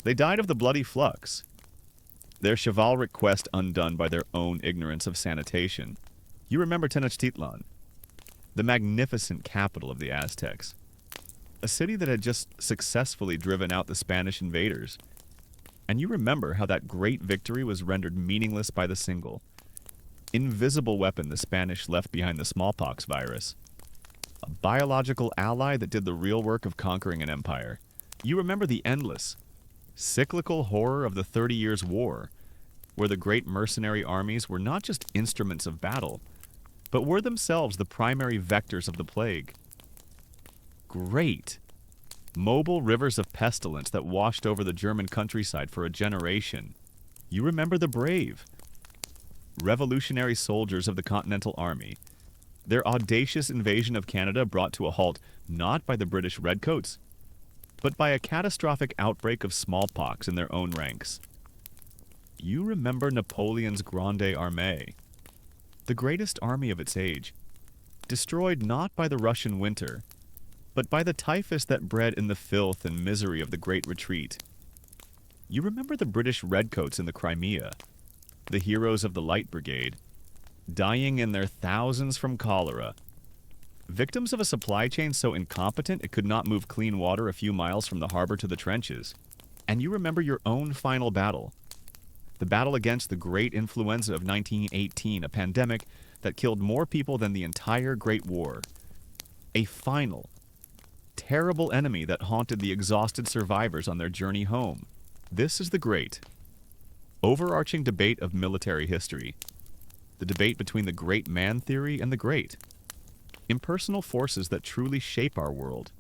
They died of the bloody flux, their chivalric quest undone by their own ignorance of sanitation. You remember Tenochtitlan, the magnificent capital of the Aztecs, a city that had just successfully driven out the Spanish invaders. And you remember how that great victory was rendered meaningless by the single, invisible weapon the Spanish left behind the smallpox virus, a biological ally that did the real work of conquering an empire. You remember the endless, cyclical horror of the 30 Years' War, where the great mercenary armies were not just instruments of battle, but were themselves the primary vectors of the plague. Great, mobile rivers of pestilence that washed over the German countryside for a generation. You remember the brave, revolutionary soldiers of the Continental Army, their audacious invasion of Canada brought to a halt not by the British redcoats, but by a catastrophic outbreak of smallpox in their own ranks. You remember Napoleon's Grande Armée, the greatest army of its age, destroyed not by the Russian winter, but by the typhus that bred in the filth and misery of the Great Retreat. You remember the British redcoats in the Crimea, the heroes of the Light Brigade, dying in their thousands from cholera, victims of a supply chain so incompetent it could not move clean water a few miles from the harbor to the trenches. And you remember your own final battle, the battle against the great influenza of 1918, a pandemic that killed more people than the entire Great War. A final, terrible enemy that haunted the exhausted survivors on their journey home. This is the great, overarching debate of military history, the debate between the great man theory and the great. Impersonal forces that truly shape our world.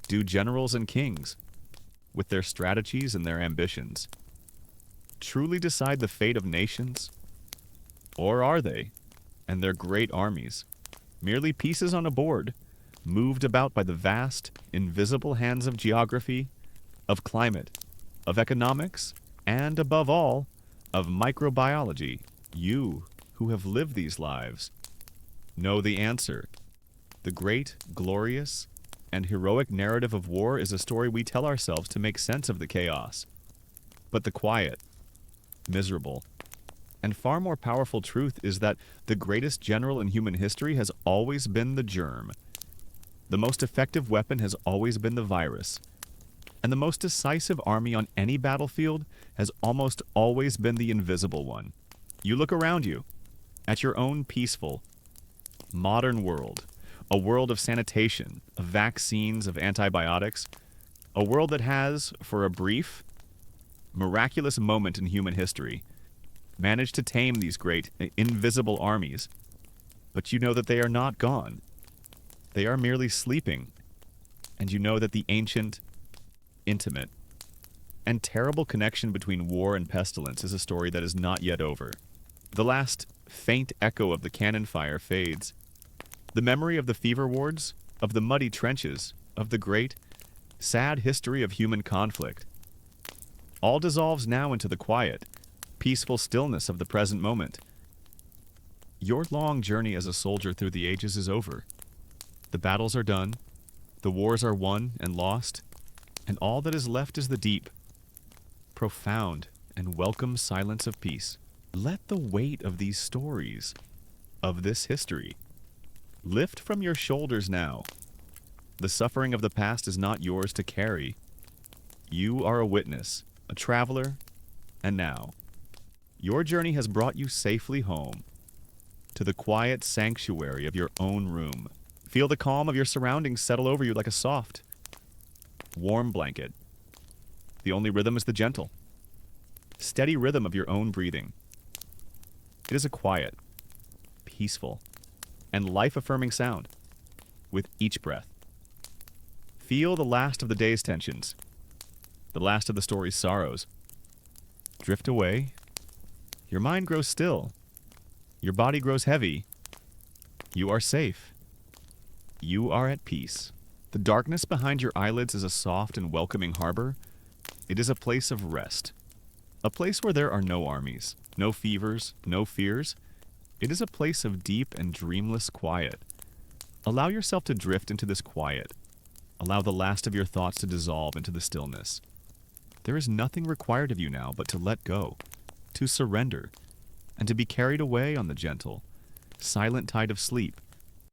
Do generals and kings, with their strategies and their ambitions, truly decide the fate of nations? Or are they, and their great armies, merely pieces on a board, moved about by the vast, invisible hands of geography, of climate, of economics, and above all, of microbiology? You, who have lived these lives, know the answer. The great, glorious, and heroic narrative of war is a story we tell ourselves to make sense of the chaos. But the quiet, miserable, and far more powerful truth is that the greatest general in human history has always been the germ. The most effective weapon has always been the virus. And the most decisive army on any battlefield has almost always been the invisible one. You look around you, at your own peaceful, modern world, a world of sanitation, of vaccines, of antibiotics, a world that has, for a brief, miraculous moment in human history, managed to tame these great, invisible armies. But you know that they are not gone. They are merely sleeping. And you know that the ancient, intimate, and terrible connection between war and pestilence is a story that is not yet over. The last faint echo of the cannon fire fades. The memory of the fever wards, of the muddy trenches, of the great, sad history of human conflict. All dissolves now into the quiet, peaceful stillness of the present moment. Your long journey as a soldier through the ages is over. The battles are done, the wars are won and lost, and all that is left is the deep, profound, and welcome silence of peace. Let the weight of these stories, of this history, lift from your shoulders now. The suffering of the past is not yours to carry. You are a witness, a traveler, and now, your journey has brought you safely home, to the quiet sanctuary of your own room. Feel the calm of your surroundings settle over you like a soft, warm blanket. The only rhythm is the gentle, steady rhythm of your own breathing. It is a quiet, peaceful, and life-affirming sound with each breath. Feel the last of the day's tensions, the last of the story's sorrows. Drift away. Your mind grows still. Your body grows heavy. You are safe. You are at peace. The darkness behind your eyelids is a soft and welcoming harbor. It is a place of rest. A place where there are no armies, no fevers, no fears. It is a place of deep and dreamless quiet. Allow yourself to drift into this quiet. Allow the last of your thoughts to dissolve into the stillness. There is nothing required of you now but to let go, to surrender, and to be carried away on the gentle, silent tide of sleep